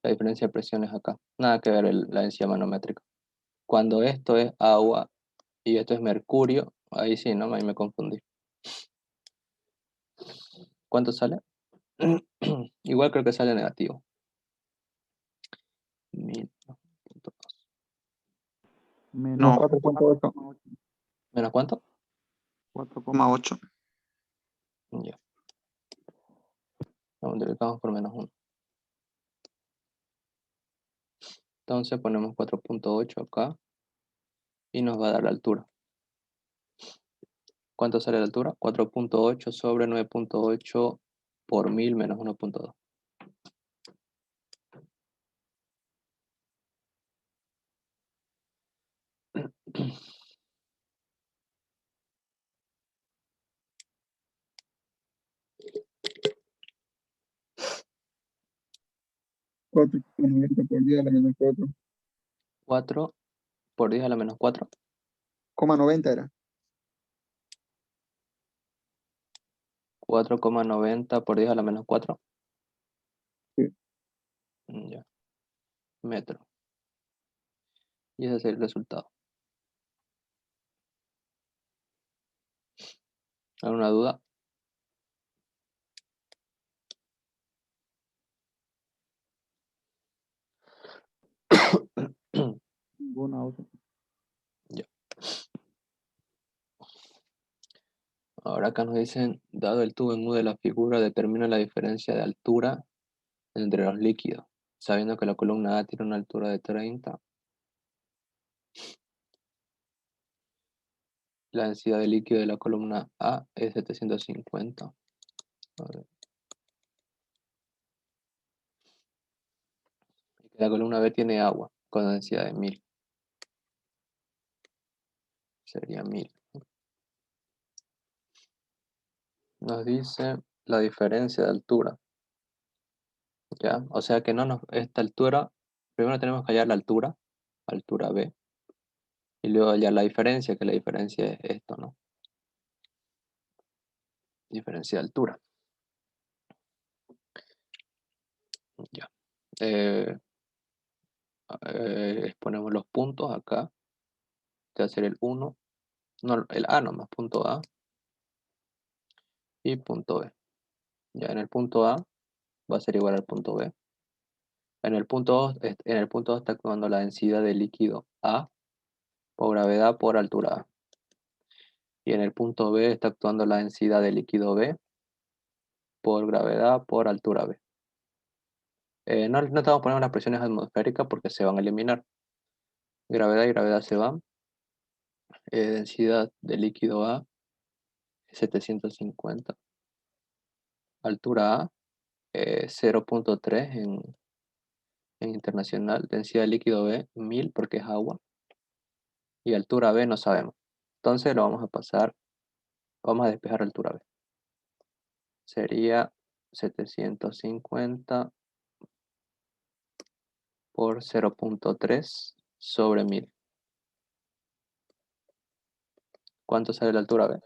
diferencia de presiones acá. Nada que ver la densidad manométrica. Cuando esto es agua y esto es mercurio, ahí sí, ¿no? Ahí me confundí. ¿Cuánto sale? Igual creo que sale negativo. 1000. Menos 4.8. ¿Menos cuánto? 4,8. Ya. Lo multiplicamos por menos 1. Entonces ponemos 4.8 acá y nos va a dar la altura. ¿Cuánto sale la altura? 4.8 sobre 9.8 por 1000 menos 1.2. Cuatro coma 90 por 10 a la menos 4. 4 por 10 a la menos 4. 0,90 era. 4,90 por 10 a la menos 4. Sí. Ya. Metro. Y ese es el resultado. ¿Alguna duda? Ninguna otra. Ya. Ahora acá nos dicen, dado el tubo en U de la figura, determina la diferencia de altura entre los líquidos, sabiendo que la columna A tiene una altura de 30. La densidad de líquido de la columna A es 750. A ver. Y que la columna B tiene agua con densidad de 1000. Sería 1000. Nos dice la diferencia de altura. ¿Ya? O sea que esta altura, primero tenemos que hallar la altura B, y luego hallar la diferencia, que la diferencia es esto, ¿no? Diferencia de altura. Ya. Ponemos los puntos acá. Este va a ser el 1, no, el A nomás, punto A y punto B. Ya en el punto A va a ser igual al punto B. En el punto 2, está actuando la densidad de líquido A por gravedad por altura A. Y en el punto B está actuando la densidad de líquido B por gravedad por altura B. No te vamos a poner las presiones atmosféricas porque se van a eliminar. Gravedad y gravedad se van. Densidad de líquido A, 750. Altura A, 0.3 en internacional. Densidad de líquido B, 1000 porque es agua. Y altura B no sabemos. Entonces lo vamos a pasar, vamos a despejar altura B. Sería 750 por 0.3 sobre 1000. ¿Cuánto sale la altura B?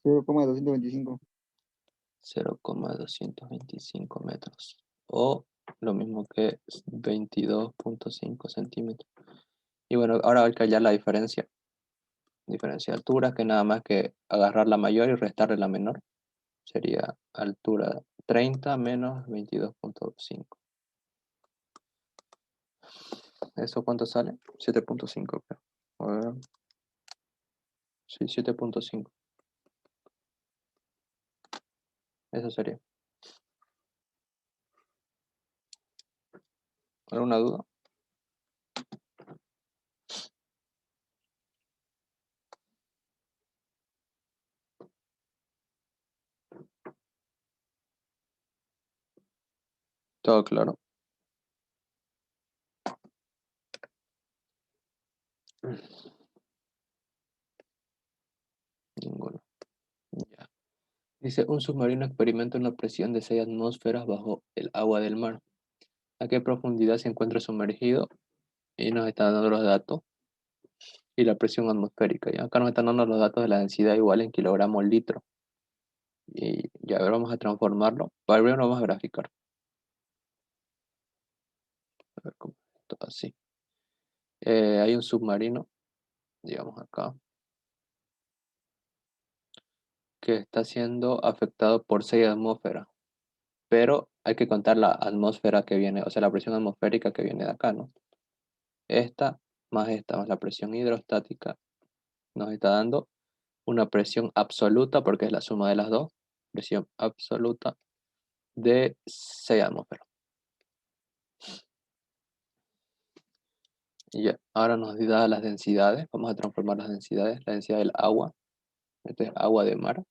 0,225. 0,225 metros. O lo mismo que 22.5 centímetros. Y bueno, ahora hay que hallar la diferencia. Diferencia de altura, que nada más que agarrar la mayor y restarle la menor. Sería altura 30 menos 22.5. ¿Eso cuánto sale? 7.5, creo. A ver. Sí, 7.5. Eso sería. ¿Alguna duda? Todo claro. Ninguno. Ya. Dice, un submarino experimenta una presión de 6 atmósferas bajo el agua del mar. ¿A qué profundidad se encuentra sumergido? Y nos está dando los datos y la presión atmosférica. ¿Ya? Acá nos están dando los datos de la densidad igual en kilogramos litro. Y ya a ver, vamos a transformarlo. Primero lo vamos a graficar. A ver cómo esto así. Hay un submarino, digamos acá, que está siendo afectado por 6 atmósferas. Pero hay que contar la atmósfera que viene, o sea, la presión atmosférica que viene de acá, ¿no? Esta más la presión hidrostática, nos está dando una presión absoluta, porque es la suma de las dos, presión absoluta de 6 atmósferas. Y ya, ahora nos da las densidades, vamos a transformar las densidades, la densidad del agua, este es agua de mar,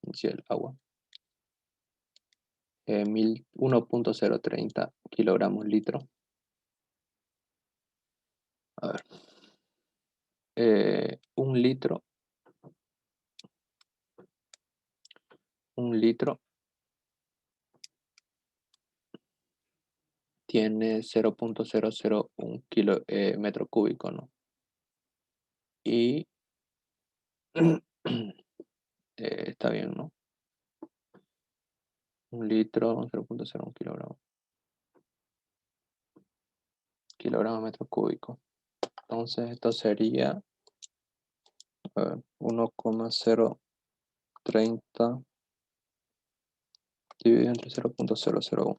densidad del agua, 1.030 kilogramos litro. A ver, un litro tiene 0.001 metro cúbico, ¿no? Y está bien, ¿no? Un litro, 0.01 kilogramo. Kilogramo metro cúbico. Entonces esto sería 1,030 dividido entre 0.001.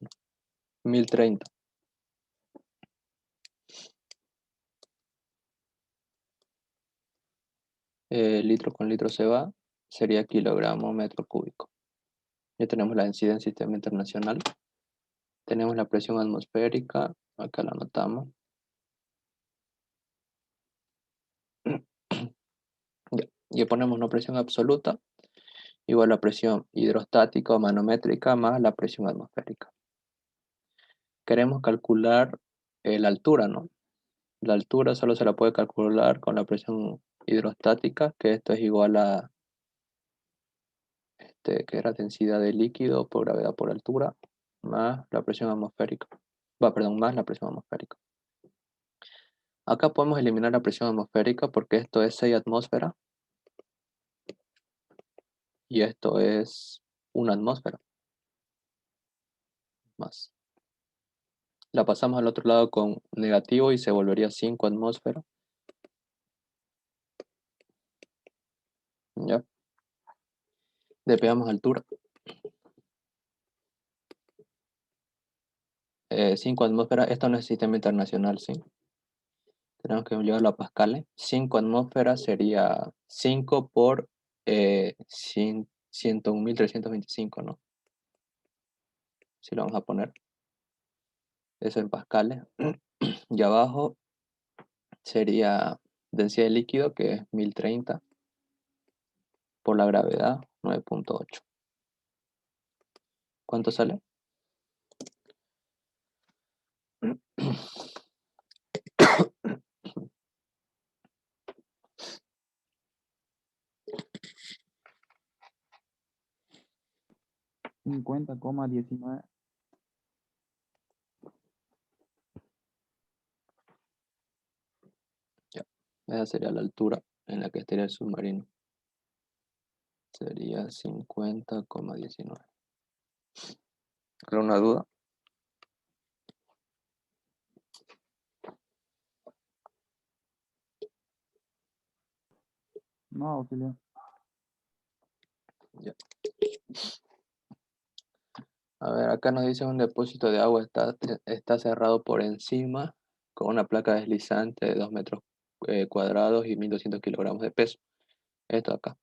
1030. Litro con litro se va, sería kilogramo metro cúbico. Ya tenemos la densidad en sistema internacional. Tenemos la presión atmosférica, acá la anotamos. Ya. Y ponemos una presión absoluta igual a la presión hidrostática o manométrica más la presión atmosférica. Queremos calcular la altura, ¿no? La altura solo se la puede calcular con la presión hidrostática, que esto es igual a que era densidad de líquido por gravedad por altura, más la presión atmosférica. Perdón, más la presión atmosférica. Acá podemos eliminar la presión atmosférica porque esto es 6 atmósferas y esto es una atmósfera más. La pasamos al otro lado con negativo y se volvería 5 atmósferas. ¿Ya? Despegamos altura. 5 atmósferas, esto no es sistema internacional, ¿sí? Tenemos que llevarlo a pascales. 5 atmósferas sería 5 por 101.325, ¿no? Si lo vamos a poner. Eso en pascales. Y abajo sería densidad de líquido, que es 1030, por la gravedad, 9.8. ¿Cuánto sale? $50,19. Ya. Esa sería la altura en la que estaría el submarino. Sería 50,19. ¿Alguna duda? No, auxiliar. Ya. A ver, acá nos dice un depósito de agua está cerrado por encima con una placa deslizante de 2 metros cuadrados y 1200 kilogramos de peso. Esto acá.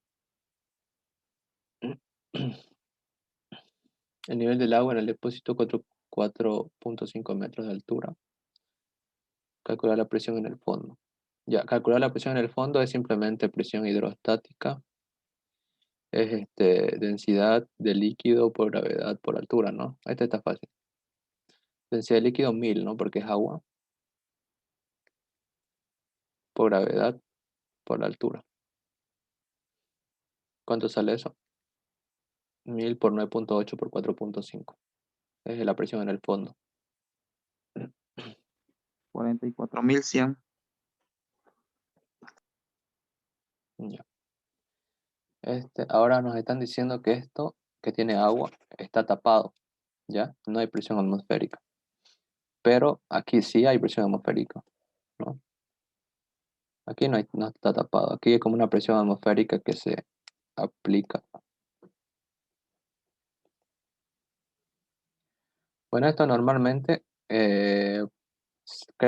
El nivel del agua en el depósito 4.5 metros de altura. Calcular la presión en el fondo. Ya, calcular la presión en el fondo es simplemente presión hidrostática. Es densidad de líquido por gravedad por altura, ¿no? Este está fácil. Densidad de líquido 1000, ¿no? Porque es agua. Por gravedad por la altura. ¿Cuánto sale eso? 1000 por 9.8 por 4.5. Es la presión en el fondo. 44.100. Ya. Ahora nos están diciendo que esto que tiene agua está tapado, ¿ya? No hay presión atmosférica. Pero aquí sí hay presión atmosférica, ¿no? Aquí no está tapado. Aquí hay como una presión atmosférica que se aplica. Bueno, esto normalmente creo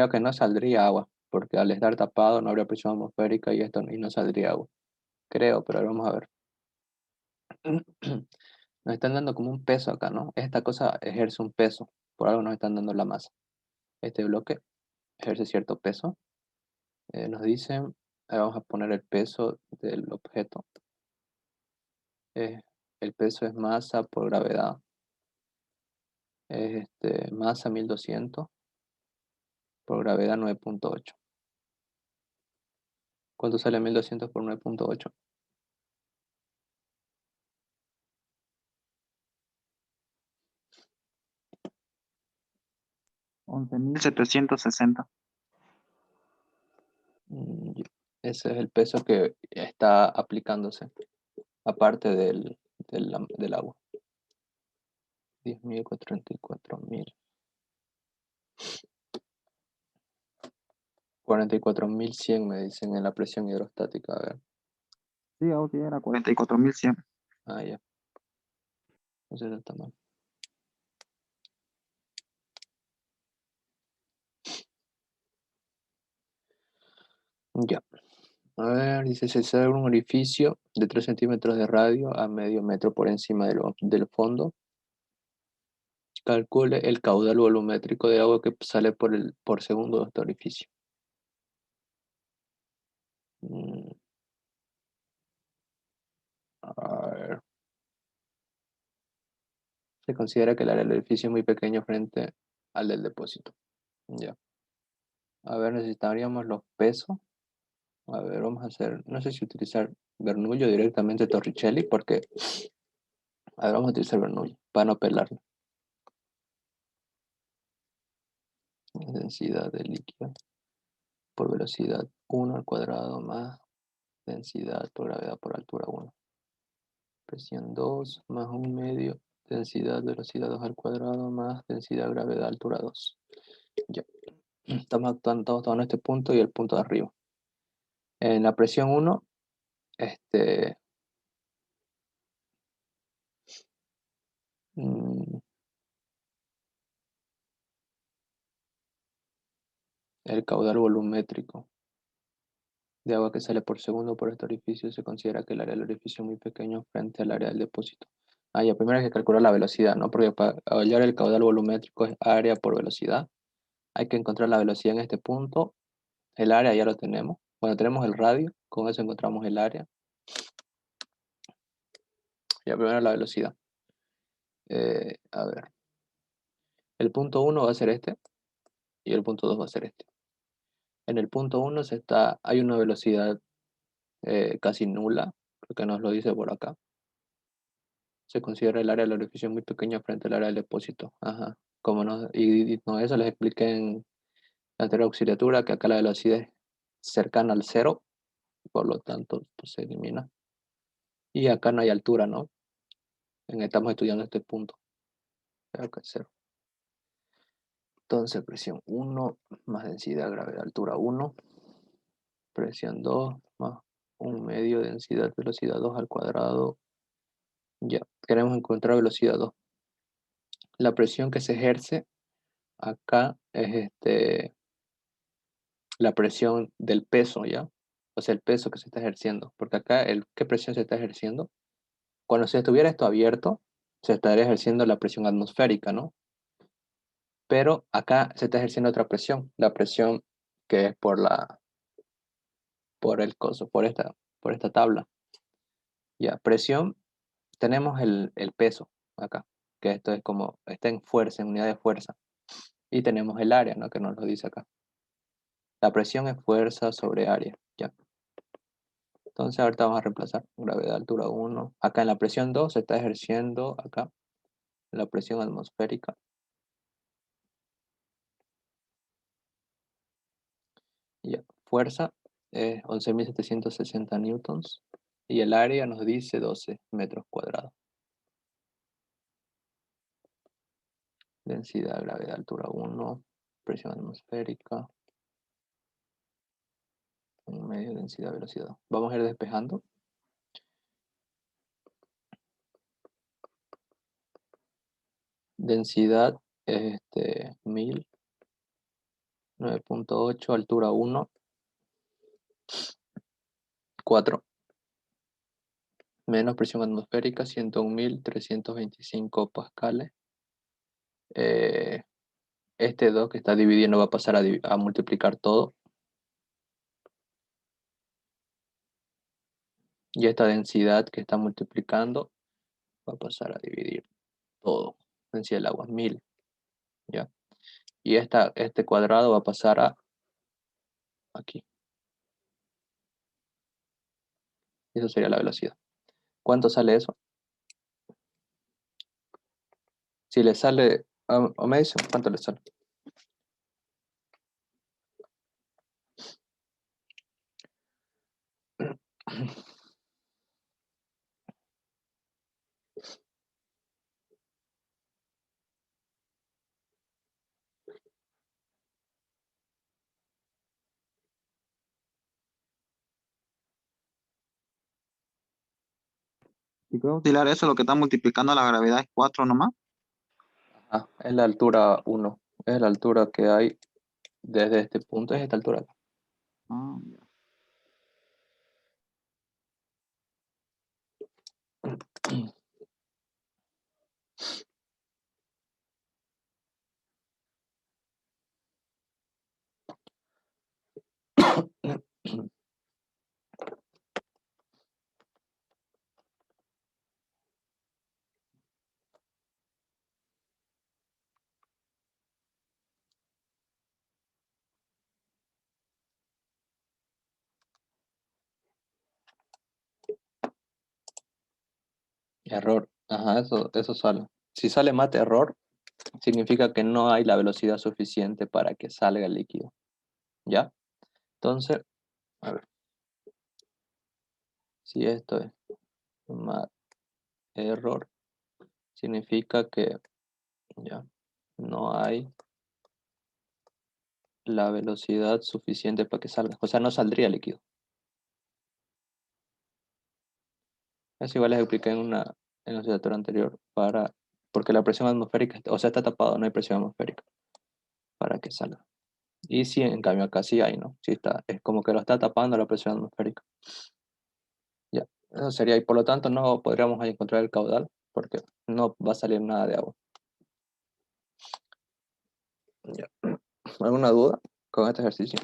que no saldría agua, porque al estar tapado no habría presión atmosférica y no saldría agua. Creo, pero vamos a ver. Nos están dando como un peso acá, ¿no? Esta cosa ejerce un peso, por algo nos están dando la masa. Este bloque ejerce cierto peso. Nos dicen, vamos a poner el peso del objeto. El peso es masa por gravedad. Es masa 1200 por gravedad 9.8. ¿Cuánto sale 1200 por 9.8? 11.760. Ese es el peso que está aplicándose, aparte del agua. 10.000 con 34.000. 44.100 me dicen en la presión hidrostática. A ver. Sí, auxiliar era 44.100. Ah, ya. Entonces está mal. Ya. A ver, dice, se abre un orificio de 3 centímetros de radio a medio metro por encima del fondo. Calcule el caudal volumétrico de agua que sale por segundo de este orificio. A ver. Se considera que el área del edificio es muy pequeño frente al del depósito. Ya. A ver, necesitaríamos los pesos. A ver, vamos a hacer, no sé si utilizar Bernoulli o directamente Torricelli, porque, a ver, vamos a utilizar Bernoulli para no pelarlo. Densidad de líquido por velocidad 1 al cuadrado más densidad por gravedad por altura 1. Presión 2 más 1 medio, densidad velocidad 2 al cuadrado más densidad gravedad altura 2. Ya. Estamos actuando en este punto y el punto de arriba. En la presión 1, mm, el caudal volumétrico de agua que sale por segundo por este orificio se considera que el área del orificio es muy pequeño frente al área del depósito. Ya primero hay que calcular la velocidad, ¿no? Porque para hallar el caudal volumétrico es área por velocidad. Hay que encontrar la velocidad en este punto. El área ya lo tenemos. Bueno, tenemos el radio, con eso encontramos el área. Ya primero la velocidad. A ver. El punto 1 va a ser este y el punto 2 va a ser este. En el punto 1 hay una velocidad casi nula, creo que nos lo dice por acá. Se considera el área del orificio muy pequeña frente al área del depósito. Ajá. Como no, y no, eso les expliqué en la anterior auxiliatura, que acá la velocidad es cercana al cero, por lo tanto pues, se elimina. Y acá no hay altura, ¿no? Estamos estudiando este punto. Acá es cero. Entonces presión 1 más densidad gravedad altura 1. Presión 2 más 1 medio densidad velocidad 2 al cuadrado. Ya, queremos encontrar velocidad 2. La presión que se ejerce acá es la presión del peso, ¿ya? O sea, el peso que se está ejerciendo. Porque acá, ¿qué presión se está ejerciendo? Cuando se estuviera esto abierto, se estaría ejerciendo la presión atmosférica, ¿no? Pero acá se está ejerciendo otra presión, la presión que es por el coso, por esta tabla. Ya, presión, tenemos el peso acá, que esto es como, está en fuerza, en unidad de fuerza. Y tenemos el área, ¿no? Que nos lo dice acá. La presión es fuerza sobre área, ya. Entonces ahorita vamos a reemplazar gravedad altura 1. Acá en la presión 2 se está ejerciendo acá la presión atmosférica. Ya. Fuerza es 11.760 newtons y el área nos dice 12 metros cuadrados. Densidad, gravedad, altura 1, presión atmosférica, 1 medio, densidad, velocidad. Vamos a ir despejando. Densidad, 1000, 9.8, altura 1, 4. Menos presión atmosférica, 101.325 pascales. Este 2 que está dividiendo va a pasar a multiplicar todo. Y esta densidad que está multiplicando va a pasar a dividir todo. Densidad del agua es 1000. ¿Ya? Y este cuadrado va a pasar a aquí. Eso sería la velocidad. ¿Cuánto sale eso? Si le sale, o me dicen cuánto le sale. Si puedo utilizar eso, lo que está multiplicando la gravedad es 4 nomás. Es la altura 1. Es la altura que hay desde este punto, es esta altura. Ah, ya. Error. Ajá, eso sale. Si sale mate error, significa que no hay la velocidad suficiente para que salga el líquido. ¿Ya? Entonces, a ver, si esto es mate error, significa que ya no hay la velocidad suficiente para que salga. O sea, no saldría líquido. Eso igual les expliqué en la asignatura anterior, porque la presión atmosférica, o sea, está tapado, no hay presión atmosférica para que salga. Y sí, en cambio acá sí hay, ¿no? Sí está, es como que lo está tapando la presión atmosférica. Ya, eso sería, y por lo tanto no podríamos ahí encontrar el caudal, porque no va a salir nada de agua. Ya. ¿Alguna duda con este ejercicio?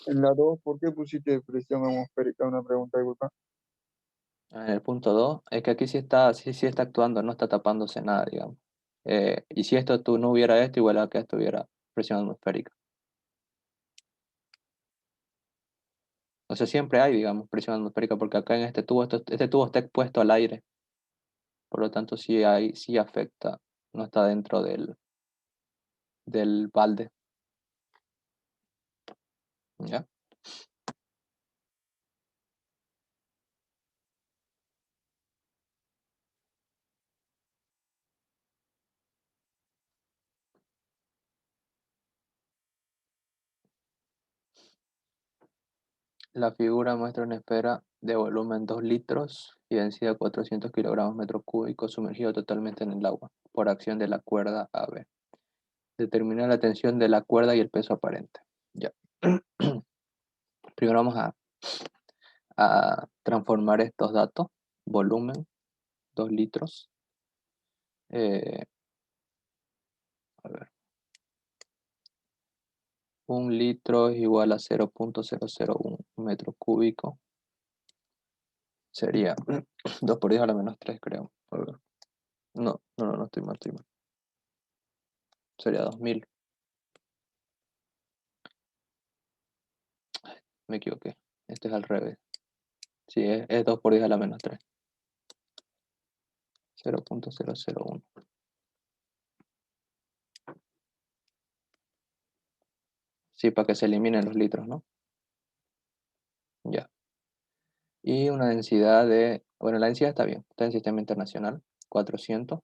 En la 2, ¿por qué pusiste presión atmosférica? Una pregunta, disculpa. En el punto 2 es que aquí sí está actuando, no está tapándose nada, digamos. Y si esto tú no hubiera esto, igual a que esto hubiera presión atmosférica. O sea, siempre hay, digamos, presión atmosférica, porque acá en este tubo, este tubo está expuesto al aire. Por lo tanto, sí afecta, no está dentro del balde. ¿Ya? La figura muestra una esfera de volumen 2 litros y densidad 400 kilogramos metro cúbico sumergido totalmente en el agua por acción de la cuerda AB. Determinar la tensión de la cuerda y el peso aparente. Ya. Primero vamos a transformar estos datos. Volumen, 2 litros. A ver. 1 litro es igual a 0.001 metro cúbico. Sería 2 por 10 a la menos 3, creo. A ver. No, estoy mal, estoy mal. Sería 2000. Me equivoqué. Este es al revés. Sí, es 2 por 10 a la menos 3. 0.001. Sí, para que se eliminen los litros, ¿no? Ya. Y una densidad de... Bueno, la densidad está bien. Está en sistema internacional. 400. O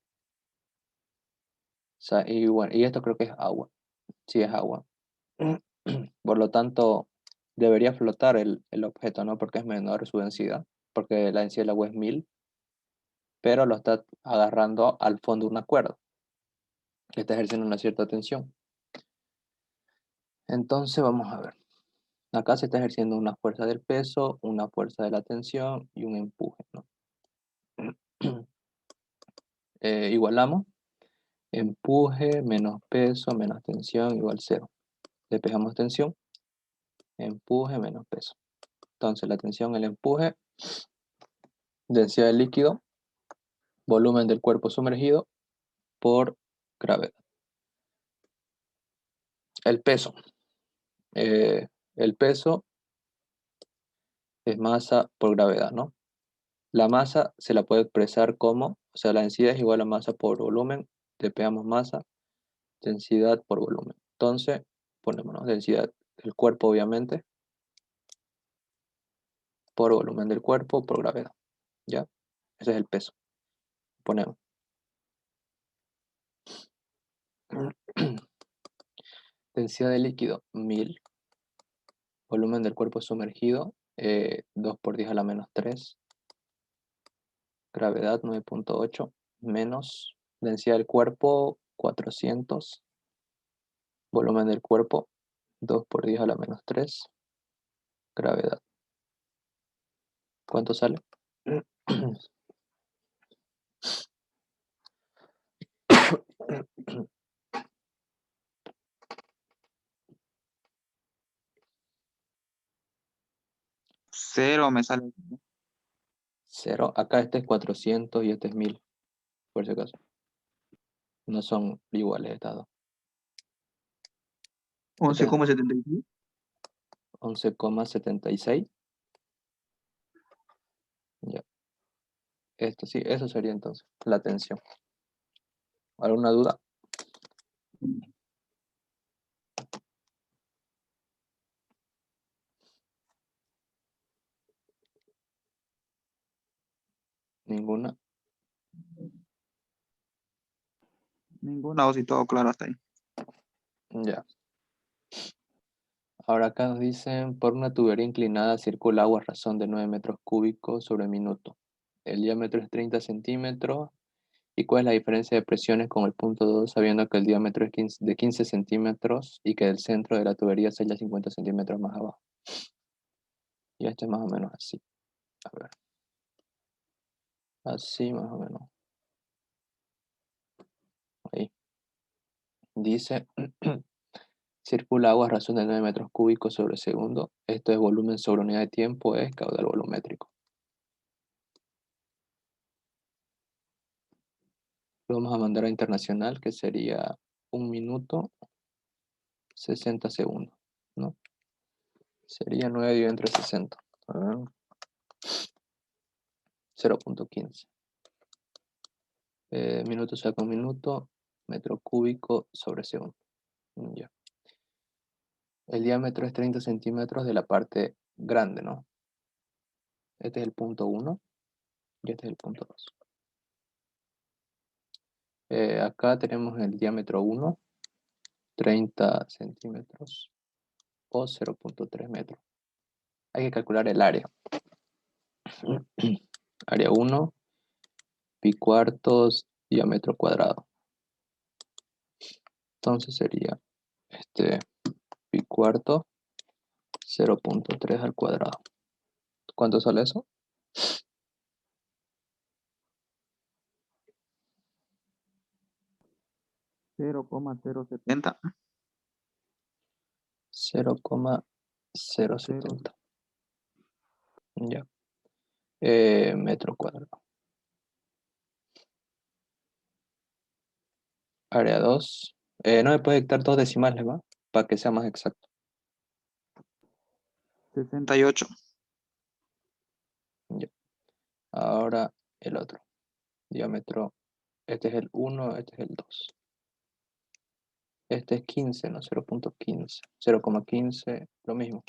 sea, y bueno, y esto creo que es agua. Sí, es agua. Por lo tanto, debería flotar el objeto, ¿no? Porque es menor su densidad. Porque la densidad del agua es 1000, pero lo está agarrando al fondo de una cuerda, que está ejerciendo una cierta tensión. Entonces, vamos a ver. Acá se está ejerciendo una fuerza del peso, una fuerza de la tensión y un empuje, ¿no? Igualamos. Empuje menos peso menos tensión igual 0. Despejamos tensión. Empuje menos peso. Entonces, la tensión, el empuje, densidad del líquido, volumen del cuerpo sumergido por gravedad. El peso. El peso es masa por gravedad, ¿no? La masa se la puede expresar como, o sea, la densidad es igual a masa por volumen, despejamos masa, densidad por volumen. Entonces, ponemos, ¿no? Densidad del cuerpo, obviamente, por volumen del cuerpo, por gravedad, ¿ya? Ese es el peso. Ponemos. Densidad de líquido, 1000. Volumen del cuerpo sumergido, 2 por 10 a la menos 3. Gravedad, 9.8. Menos densidad del cuerpo, 400. Volumen del cuerpo, 2 por 10 a la menos 3. Gravedad. ¿Cuánto sale? 0 me sale. 0. Acá este es 400 y este es 1000, por si acaso. No son iguales estas dos. 11,76. 11,76. Ya. Esto sí, eso sería entonces la tensión. ¿Alguna duda? Ninguna. Ninguna, o si todo claro hasta ahí. Ya. Ahora acá nos dicen, por una tubería inclinada circula agua a razón de 9 metros cúbicos sobre minuto. El diámetro es 30 centímetros. ¿Y cuál es la diferencia de presiones con el punto 2, sabiendo que el diámetro es de 15 centímetros y que el centro de la tubería se halla 50 centímetros más abajo? Y esto es más o menos así. A ver. Así más o menos. Ahí. Dice, circula agua a razón de 9 metros cúbicos sobre segundo. Esto es volumen sobre unidad de tiempo, es caudal volumétrico. Lo vamos a mandar a internacional, que sería 1 minuto 60 segundos, ¿no? Sería 9 dividido entre 60. A ver. 0,15. Minuto saca un minuto, metro cúbico sobre segundo. Ya. El diámetro es 30 centímetros de la parte grande, ¿no? Este es el punto 1 y este es el punto 2. Acá tenemos el diámetro 1, 30 centímetros o 0,3 metros. Hay que calcular el área. Área 1, pi cuartos, diámetro cuadrado. Entonces sería pi cuarto 0,3 al cuadrado. ¿Cuánto sale eso? 0,070. 0,070. Ya. Metro cuadrado. Área 2. No me puede dictar dos decimales, ¿va? Para que sea más exacto. 68. Ya. Ahora el otro. Diámetro. Este es el 1, este es el 2. Este es 15, no 0,15. 0,15, lo mismo.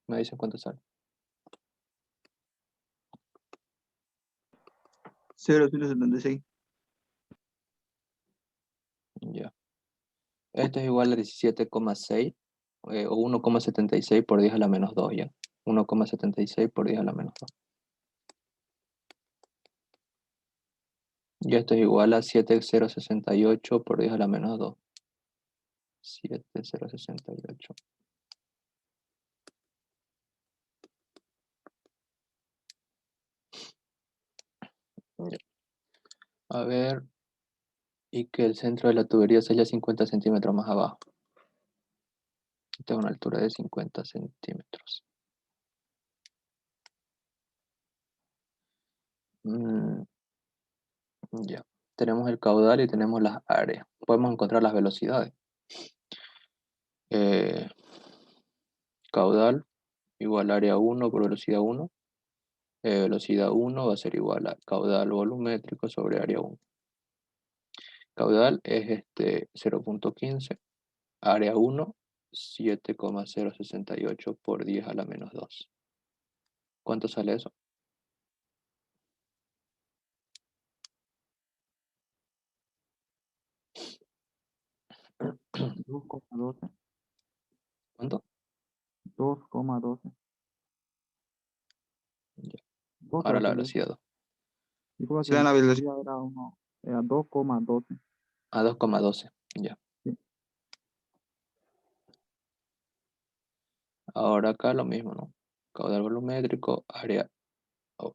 Me dicen cuánto sale. 0,176. Ya. Este es igual a 17,6 o 1,76 por 10 a la menos 2, ya. 1,76 por 10 a la menos 2. Y esto es igual a 7,068 por 10 a la menos 2. 7,068. Ya. A ver, y que el centro de la tubería se halla 50 centímetros más abajo. Esta es una altura de 50 centímetros. Ya. Tenemos el caudal y tenemos las áreas. Podemos encontrar las velocidades. Eh, Caudal igual a área 1 por velocidad 1. Velocidad 1 va a ser igual a caudal volumétrico sobre área 1. Caudal es 0,15. Área 1, 7,068 por 10 a la menos 2. ¿Cuánto sale eso? 2,12. ¿Cuánto? 2,12. Ya. Vos Ahora creo la que leí. velocidad 2. Dijo que la velocidad era 2,12. A 2,12. Ya. Sí. Ahora acá lo mismo, ¿no? Caudal volumétrico, área. Oh,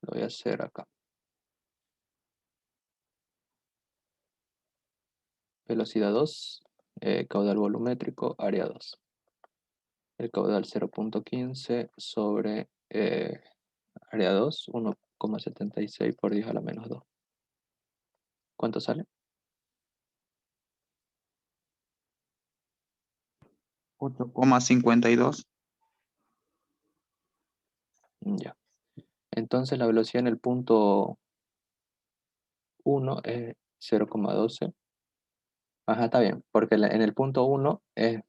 lo voy a hacer acá. Velocidad 2 caudal volumétrico, área 2. El caudal 0.15 sobre área 2, 1,76 por 10 a la menos 2. ¿Cuánto sale? 8,52. Ya. Entonces la velocidad en el punto 1 es 0,12. Ajá, está bien, porque en el punto 1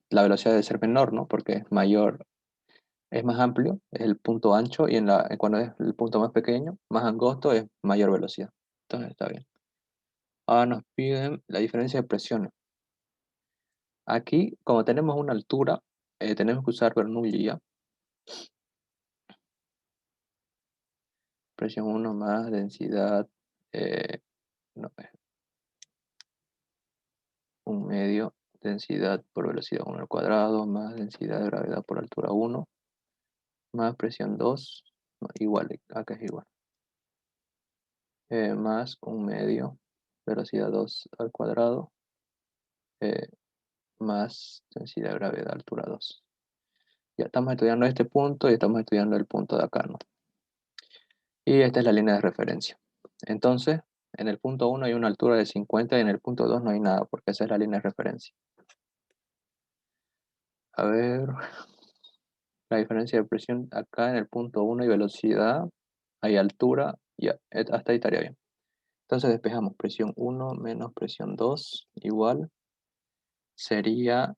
la velocidad debe ser menor, ¿no? Porque es mayor, es más amplio, es el punto ancho, y cuando es el punto más pequeño, más angosto, es mayor velocidad. Entonces está bien. Ahora nos piden la diferencia de presiones. Aquí, como tenemos una altura, tenemos que usar Bernoulli, ¿ya? Presión 1 más densidad, no, 1/2, densidad por velocidad 1 al cuadrado, más densidad de gravedad por altura 1, más presión 2, no, igual, acá es igual. Más 1/2, velocidad 2 al cuadrado, eh, más densidad de gravedad altura 2. Ya estamos estudiando este punto y estamos estudiando el punto de acá, ¿no? Y esta es la línea de referencia. Entonces, en el punto 1 hay una altura de 50 y en el punto 2 no hay nada, porque esa es la línea de referencia. A ver, la diferencia de presión acá en el punto 1 y velocidad, hay altura, ya, hasta ahí estaría bien. Entonces despejamos presión 1 menos presión 2 igual, sería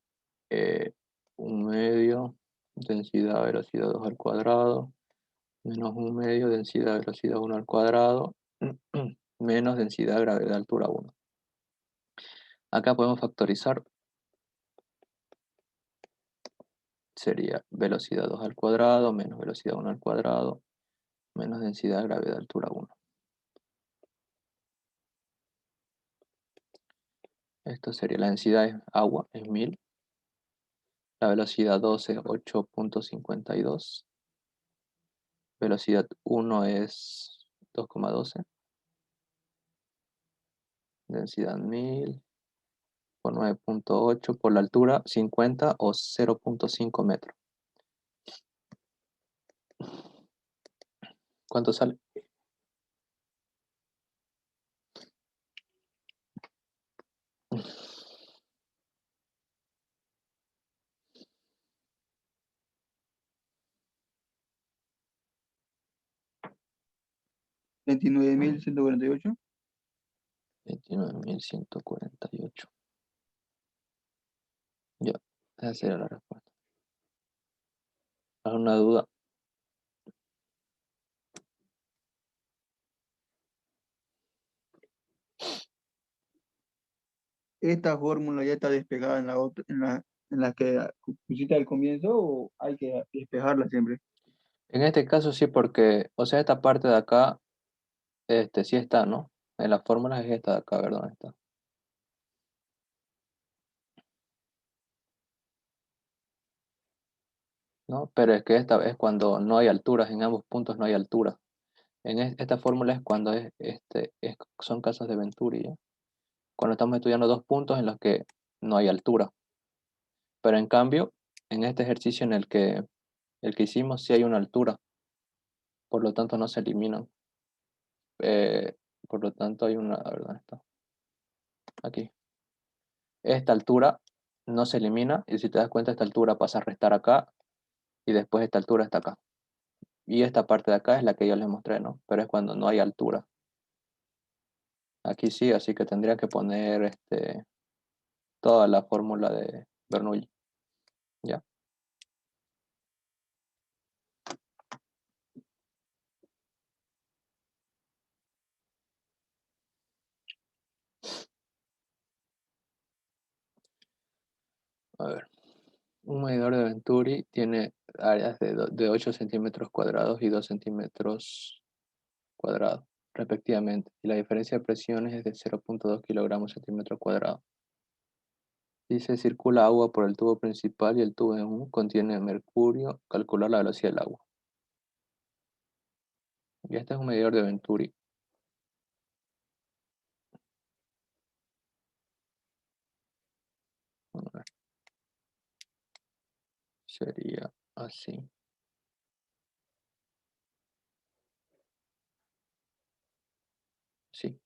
1/2 densidad velocidad 2 al cuadrado, menos 1/2 densidad velocidad 1 al cuadrado, menos densidad gravedad altura 1. Acá podemos factorizar, sería velocidad 2 al cuadrado, menos velocidad 1 al cuadrado, menos densidad gravedad altura 1. Esto sería la densidad de agua, es 1000. La velocidad 2 es 8.52. Velocidad 1 es 2,12. Densidad 1000 por 9.8 por la altura 50 o 0.5 metros. ¿Cuánto sale? $29.148. 29.148. Ya, esa sería la respuesta. ¿Alguna duda? ¿Esta fórmula ya está despegada en la otra, en la que pusiste al comienzo o hay que despejarla siempre? En este caso sí, porque, o sea, esta parte de acá, sí está, ¿no? En las fórmulas es esta de acá, ¿verdad? Está. ¿No? Pero es que esta es cuando no hay alturas, en ambos puntos no hay altura. Esta fórmula es cuando son casos de Venturi, ¿ya? Cuando estamos estudiando dos puntos en los que no hay altura. Pero en cambio, en este ejercicio el que hicimos sí hay una altura, por lo tanto no se eliminan. Eh, por lo tanto hay una, a ver, ¿dónde está? Aquí. Esta altura no se elimina y si te das cuenta esta altura pasa a restar acá y después esta altura está acá. Y esta parte de acá es la que yo les mostré, ¿no? Pero es cuando no hay altura. Aquí sí, así que tendría que poner toda la fórmula de Bernoulli. ¿Ya? A ver. Un medidor de Venturi tiene áreas de 8 centímetros cuadrados y 2 centímetros cuadrados, respectivamente, y la diferencia de presiones es de 0.2 kilogramos centímetro cuadrado. Si se circula agua por el tubo principal y el tubo en contiene mercurio, calcular la velocidad del agua. Y este es un medidor de Venturi. Bueno, sería así. Sí.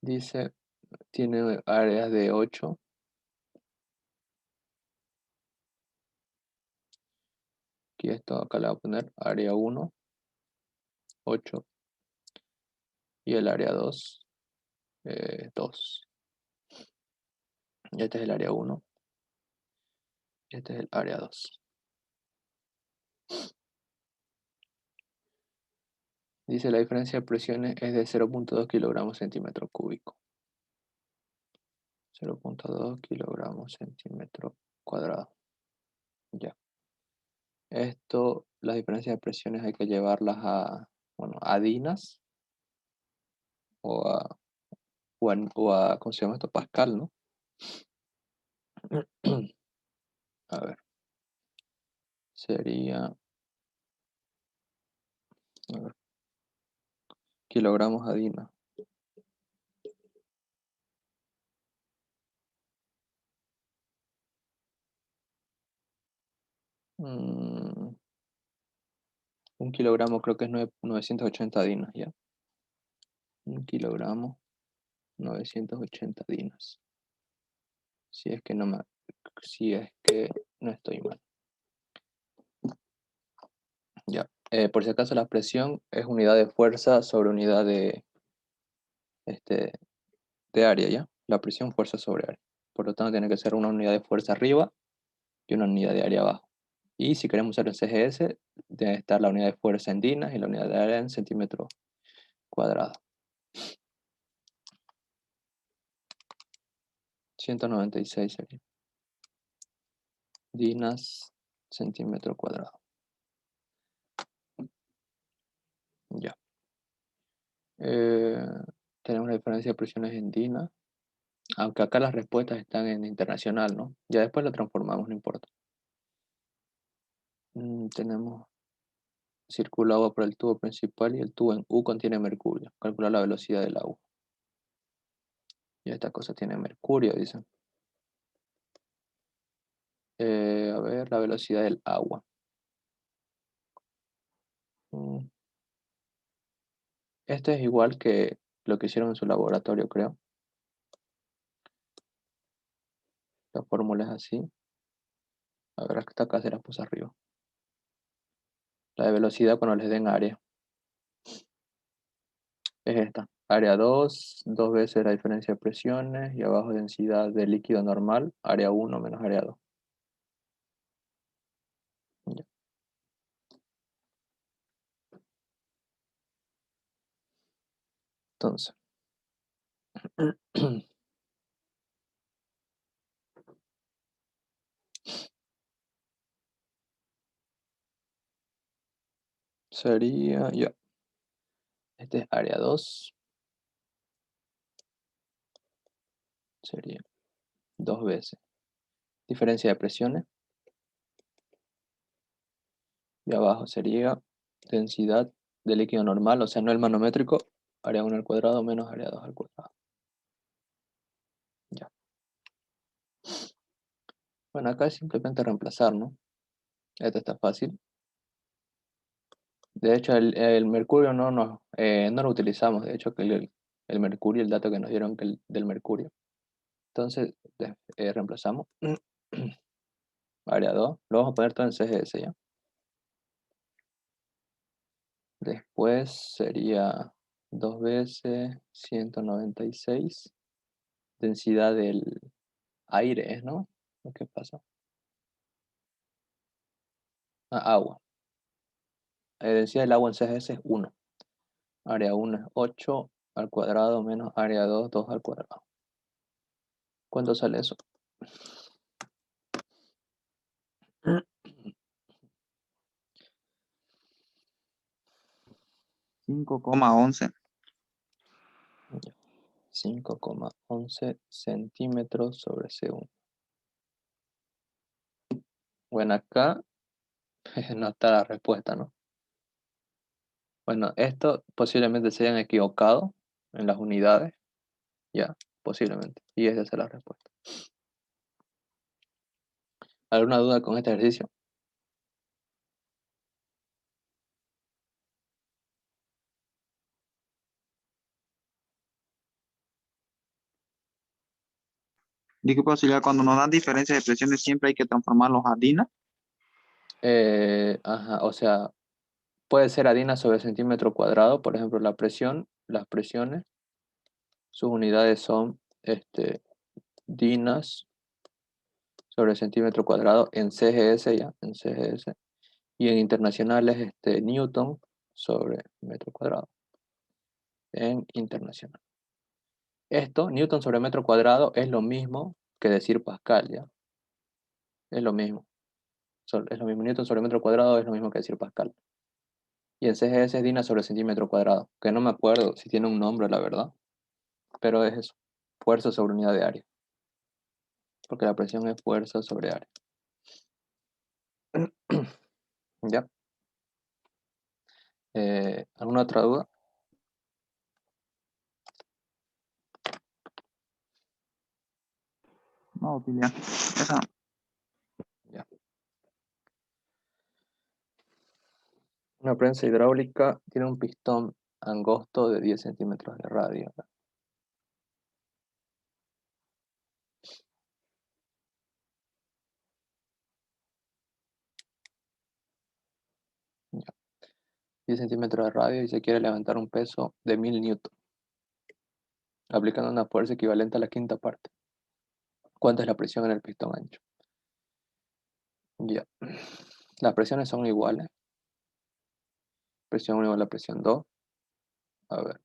Dice, tiene áreas de 8. Aquí esto, acá le voy a poner área 1, 8. Y el área 2, 2. Y este es el área 1. Y este es el área 2. Dice la diferencia de presiones es de 0.2 kilogramos centímetro cúbico. 0.2 kilogramos centímetro cuadrado. Ya. Esto, las diferencias de presiones hay que llevarlas a, bueno, a dinas o a, ¿cómo se llama esto? Pascal, ¿no? A ver. Sería, a ver, kilogramos a dinas. Un kilogramo creo que es 980 dinas, ¿ya? Un kilogramo, 980 dinas. Si es que no estoy mal. Ya. Por si acaso la presión es unidad de fuerza sobre unidad de área, ¿ya? La presión, fuerza sobre área. Por lo tanto, tiene que ser una unidad de fuerza arriba y una unidad de área abajo. Y si queremos usar el CGS, debe estar la unidad de fuerza en dinas y la unidad de área en centímetros cuadrados. 196 sería. Dinas, centímetro cuadrado. Ya. Tenemos la diferencia de presiones en dinas. Aunque acá las respuestas están en internacional, ¿no? Ya después lo transformamos, no importa. Tenemos circula agua por el tubo principal y el tubo en U contiene mercurio. Calcular la velocidad del agua. Y esta cosa tiene mercurio, dicen. A ver, la velocidad del agua. Esto es igual que lo que hicieron en su laboratorio, creo. La fórmula es así. A ver, acá se las puse arriba. La de velocidad cuando les den área. Es esta. Área 2, 2 veces la diferencia de presiones y abajo densidad de líquido normal, área 1 menos área 2. Ya. Entonces, sería, ya. Este es área 2. Sería 2 veces. Diferencia de presiones. Y abajo sería densidad de líquido normal, o sea, no el manométrico, área 1 al cuadrado menos área 2 al cuadrado. Ya. Bueno, acá es simplemente reemplazar, ¿no? Esto está fácil. De hecho, el mercurio no lo utilizamos. De hecho, que el mercurio, el dato que nos dieron del mercurio. Entonces, reemplazamos. Área 2. Lo vamos a poner todo en CGS, ¿ya? Después sería 2 veces 196. Densidad del aire, ¿no? ¿Qué pasa? Agua. Densidad del agua en CGS es 1. Área 1 es 8 al cuadrado menos área 2, 2 al cuadrado. ¿Cuánto sale eso? 5,11. 5,11 centímetros sobre segundo. Bueno, acá no está la respuesta, ¿no? Bueno, esto posiblemente se hayan equivocado en las unidades. Ya, posiblemente. Y esa es la respuesta. ¿Alguna duda con este ejercicio? Disculpa, auxiliar, cuando nos dan diferencias de presiones siempre hay que transformarlos a DINA. Ajá, o sea, puede ser adina sobre centímetro cuadrado, por ejemplo, la presión, las presiones, sus unidades son dinas sobre centímetro cuadrado en CGS, ya, en CGS, y en internacionales, Newton sobre metro cuadrado, en internacional. Esto, Newton sobre metro cuadrado, es lo mismo que decir Pascal, ¿ya? Es lo mismo. Es lo mismo. Newton sobre metro cuadrado es lo mismo que decir Pascal. Y en CGS es Dina sobre centímetro cuadrado, que no me acuerdo si tiene un nombre, la verdad, pero es eso, fuerza sobre unidad de área, porque la presión es fuerza sobre área. ¿Ya? ¿Alguna otra duda? No, auxiliar. Esa. Ya. Una prensa hidráulica tiene un pistón angosto de 10 centímetros de radio. Ya. 10 centímetros de radio y se quiere levantar un peso de 1000 newton, aplicando una fuerza equivalente a la quinta parte. ¿Cuánta es la presión en el pistón ancho? Ya. Las presiones son iguales. Presión 1 igual a presión 2. A ver.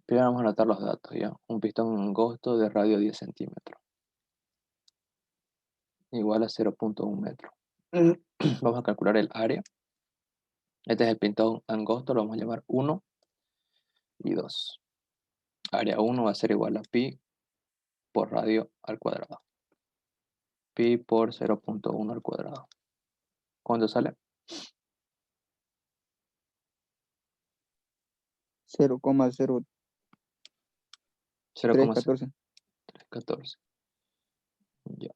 Primero vamos a anotar los datos, ¿ya? Un pistón angosto de radio 10 centímetros. Igual a 0,1 metro. Vamos a calcular el área. Este es el pistón angosto, lo vamos a llamar 1 y 2. Área 1 va a ser igual a pi por radio al cuadrado. Pi por 0,1 al cuadrado. ¿Cuánto sale? 0,0314. 0,14. Ya.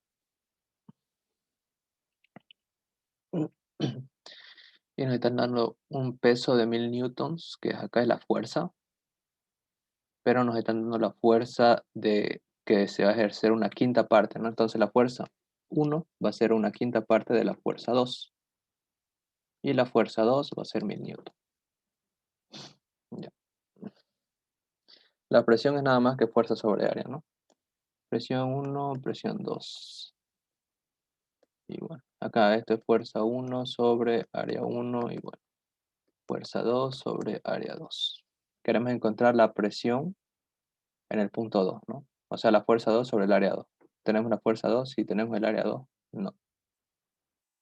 Y nos están dando un peso de 1000 newtons, que acá es la fuerza, pero nos están dando la fuerza de que se va a ejercer una quinta parte, ¿no? Entonces la fuerza 1 va a ser una quinta parte de la fuerza 2. Y la fuerza 2 va a ser 1000 newtons. Ya. La presión es nada más que fuerza sobre área, ¿no? Presión 1, presión 2. Y bueno, acá esto es fuerza 1 sobre área 1 y bueno, fuerza 2 sobre área 2. Queremos encontrar la presión en el punto 2, ¿no? O sea, la fuerza 2 sobre el área 2. ¿Tenemos la fuerza 2? Sí, tenemos el área 2. No,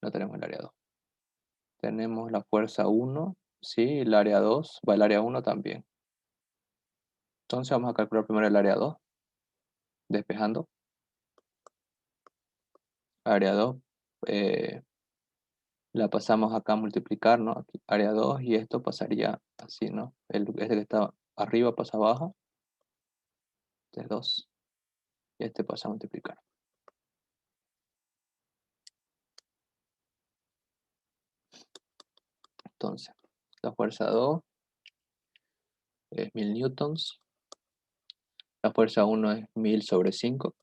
no tenemos el área 2. Tenemos la fuerza 1, sí, el área 2, va el área 1 también. Entonces vamos a calcular primero el área 2, despejando. Área 2, la pasamos acá a multiplicar, ¿no? Aquí, área 2 y esto pasaría así, ¿no? Este que está arriba pasa abajo, este es 2, y este pasa a multiplicar. Entonces, la fuerza 2 es 1000 newtons, la fuerza 1 es 1000 sobre 5,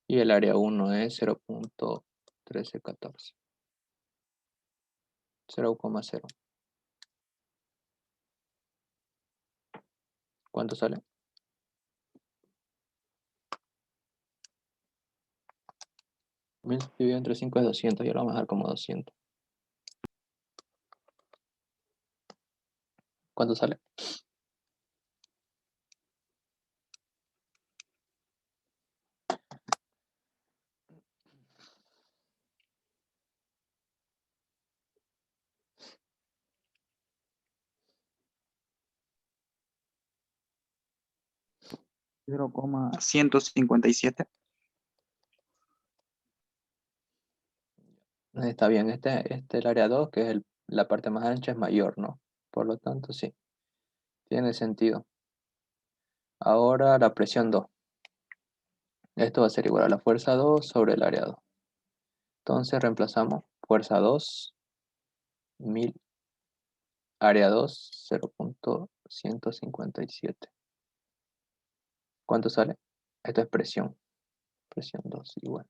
y el área 1 es 0,1314. 0,0. ¿Cuánto sale? 1000 dividido entre 5 es 200, ya lo vamos a dejar como 200. ¿Cuánto sale? Cero coma 157. Está bien, el área 2, que es la parte más ancha, es mayor, ¿no? Por lo tanto, sí, tiene sentido. Ahora la presión 2. Esto va a ser igual a la fuerza 2 sobre el área 2. Entonces reemplazamos fuerza 2, 1000, área 2, 0.157. ¿Cuánto sale? Esto es presión. Presión 2 igual.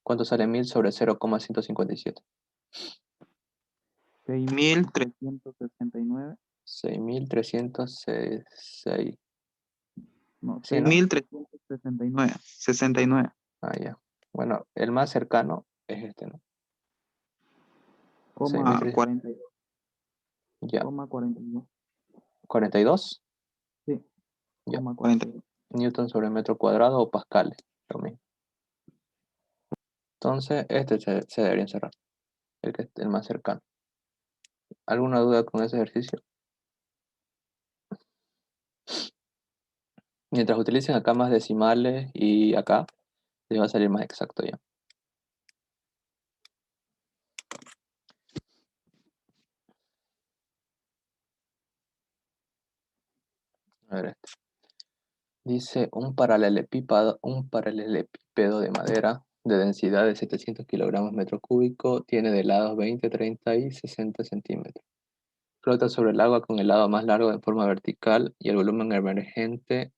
¿Cuánto sale 1000 sobre 0,157? 6.369. 6366. No, Sí, ¿no? 6.369. 69. Ah, ya. Bueno, el más cercano es este, ¿no? Coma 6300. 42. Ya. Coma 42. 42. Sí. Ya. Coma 42. Newton sobre metro cuadrado o pascales. Lo mismo. Entonces, este se debería encerrar. El más cercano. ¿Alguna duda con ese ejercicio? Mientras utilicen acá más decimales y acá, les va a salir más exacto ya. A ver este. Dice un paralelepípedo de madera de densidad de 700 kilogramos metro cúbico, tiene de lados 20, 30 y 60 centímetros. Flota sobre el agua con el lado más largo en forma vertical y el volumen emergente.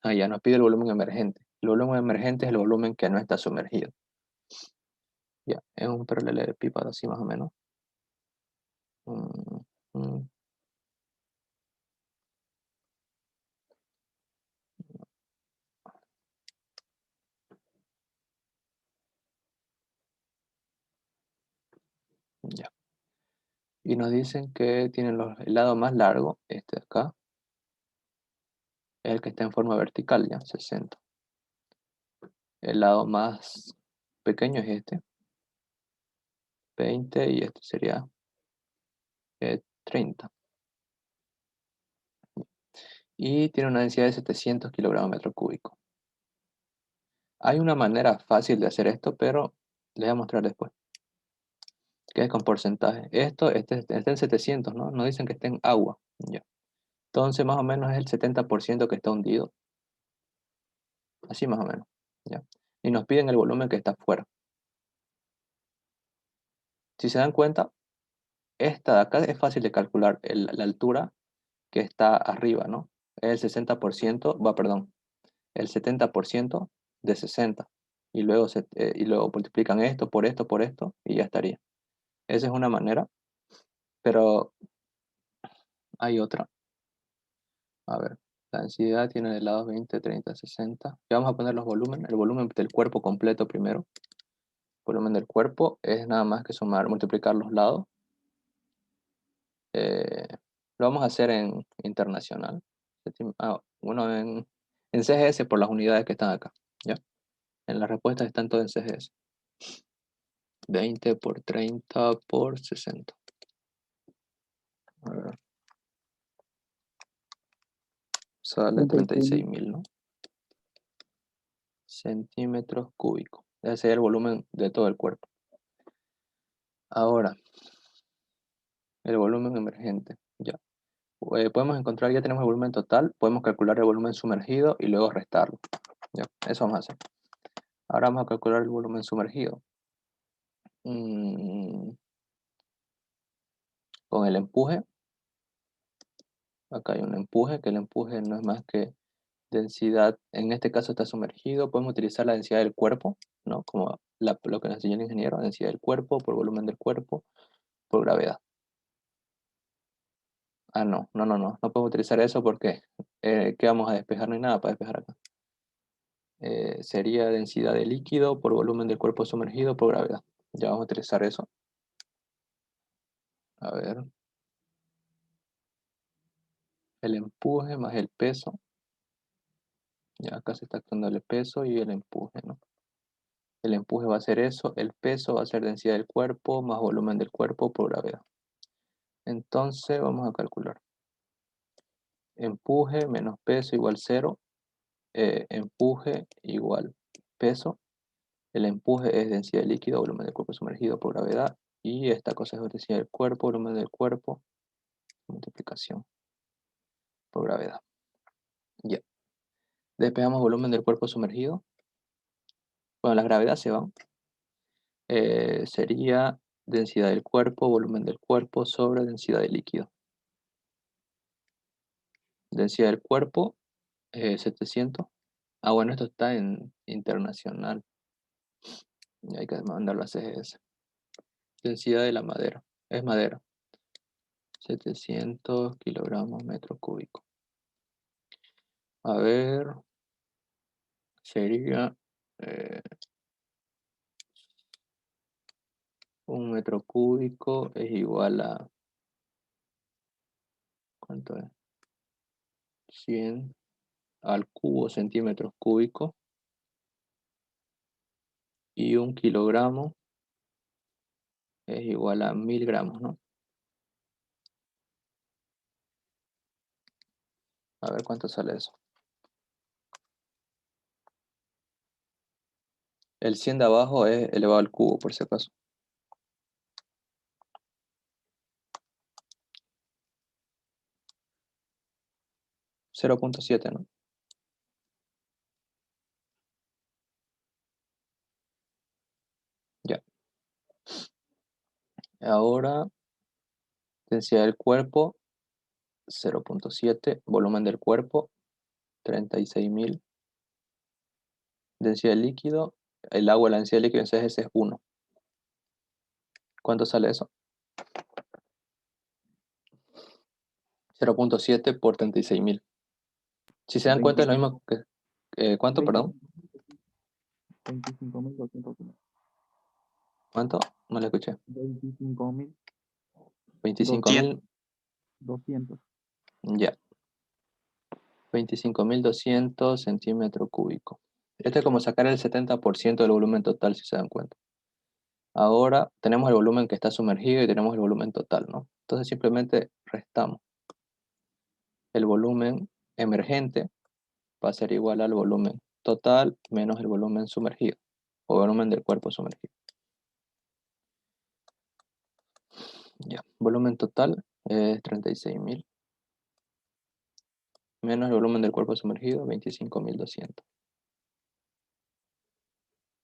Ah, ya nos pide el volumen emergente. El volumen emergente es el volumen que no está sumergido. Ya, es un paralelepípedo así más o menos. Mm, mm. Ya. Y nos dicen que tienen el lado más largo, este de acá, es el que está en forma vertical, ya, 60. El lado más pequeño es este, 20, y este sería 30. Y tiene una densidad de 700 kilogramos metro cúbico. Hay una manera fácil de hacer esto, pero les voy a mostrar después, que es con porcentaje. Este está en 700, ¿no? Nos dicen que está en agua, ya. Entonces más o menos es el 70% que está hundido. Así más o menos, ya. Y nos piden el volumen que está afuera. Si se dan cuenta, esta de acá es fácil de calcular, la altura que está arriba, ¿no? Es el 60%, perdón, el 70% de 60. Y luego multiplican esto, y ya estaría. Esa es una manera, pero hay otra. A ver, la densidad tiene de lados 20, 30, 60. Ya vamos a poner los volúmenes. El volumen del cuerpo completo primero. El volumen del cuerpo es nada más que multiplicar los lados. Eh, lo vamos a hacer en internacional. Uno en CGS por las unidades que están acá. ¿Ya? En las respuestas están todas en CGS. 20 por 30 por 60. A ver. Sale 36.000, ¿no? Centímetros cúbicos. Ese es el volumen de todo el cuerpo. Ahora, el volumen emergente. Ya. Podemos encontrar, ya tenemos el volumen total, podemos calcular el volumen sumergido y luego restarlo. Ya, eso vamos a hacer. Ahora vamos a calcular el volumen sumergido. Con el empuje. Acá hay un empuje, que el empuje no es más que densidad, en este caso está sumergido, podemos utilizar la densidad del cuerpo, ¿no? Como lo que nos enseñó el ingeniero, densidad del cuerpo por volumen del cuerpo por gravedad. Ah, no podemos utilizar eso porque ¿qué vamos a despejar? No hay nada para despejar acá. Sería densidad de líquido por volumen del cuerpo sumergido por gravedad. Ya vamos a utilizar eso. A ver. El empuje más el peso. Ya acá se está actuando el peso y el empuje, ¿no? El empuje va a ser eso, el peso va a ser densidad del cuerpo más volumen del cuerpo por gravedad. Entonces vamos a calcular. Empuje menos peso igual 0. Empuje igual peso. El empuje es densidad de líquido, volumen del cuerpo sumergido por gravedad. Y esta cosa es densidad del cuerpo, volumen del cuerpo, multiplicación. por gravedad. Ya. Despejamos volumen del cuerpo sumergido. Bueno, las gravedades se van. Sería densidad del cuerpo, volumen del cuerpo sobre densidad del líquido. Densidad del cuerpo, 700. Ah, bueno, esto está en internacional. Y hay que mandarlo a CGS. Densidad de la madera. Es madera. 700 kilogramos metro cúbico. A ver. Sería un metro cúbico es igual a... ¿Cuánto es? 100 al cubo centímetros cúbicos. Y un kilogramo es igual a 1000 gramos, ¿no? A ver cuánto sale eso. El 100 de abajo es elevado al cubo, por si acaso. 0.7, ¿no? Ya. Ahora, densidad del cuerpo, 0.7. Volumen del cuerpo, 36.000. Densidad del líquido, el agua, la densidad del líquido en CGS es 1. ¿Cuánto sale eso? 0.7 por 36.000. Si se dan cuenta es lo mismo que... ¿cuánto, perdón? 25.200. ¿Cuánto? No le escuché. 25.200. 25.000. Ya. 25.200 centímetros cúbicos. Esto es como sacar el 70% del volumen total, si se dan cuenta. Ahora tenemos el volumen que está sumergido y tenemos el volumen total, ¿no? Entonces simplemente restamos. El volumen emergente va a ser igual al volumen total menos el volumen sumergido, o volumen del cuerpo sumergido. Ya, volumen total es 36.000 menos el volumen del cuerpo sumergido, 25.200.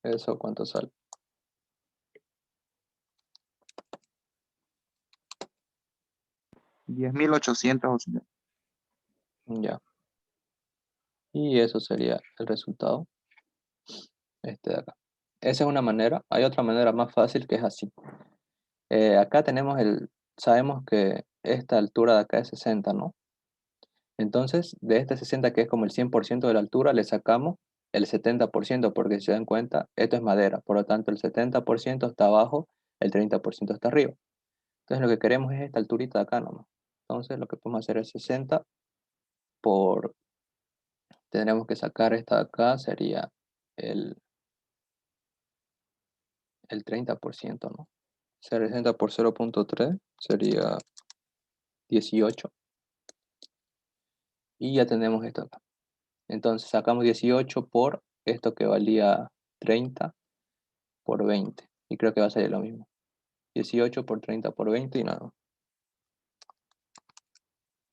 ¿Eso cuánto sale? $10.800. Ya. Y eso sería el resultado. Este de acá. Esa es una manera. Hay otra manera más fácil que es así. Acá tenemos sabemos que esta altura de acá es 60, ¿no? Entonces, de este 60 que es como el 100% de la altura, le sacamos el 70%, porque si se dan cuenta, esto es madera. Por lo tanto, el 70% está abajo, el 30% está arriba. Entonces, lo que queremos es esta alturita de acá nomás. Entonces, lo que podemos hacer es 60 por... Tendremos que sacar esta de acá, sería el, el 30%, ¿no? 60 por 0.3 sería 18. Y ya tenemos esto acá. Entonces sacamos 18 por esto que valía 30 por 20. Y creo que va a salir lo mismo. 18 por 30 por 20 y nada.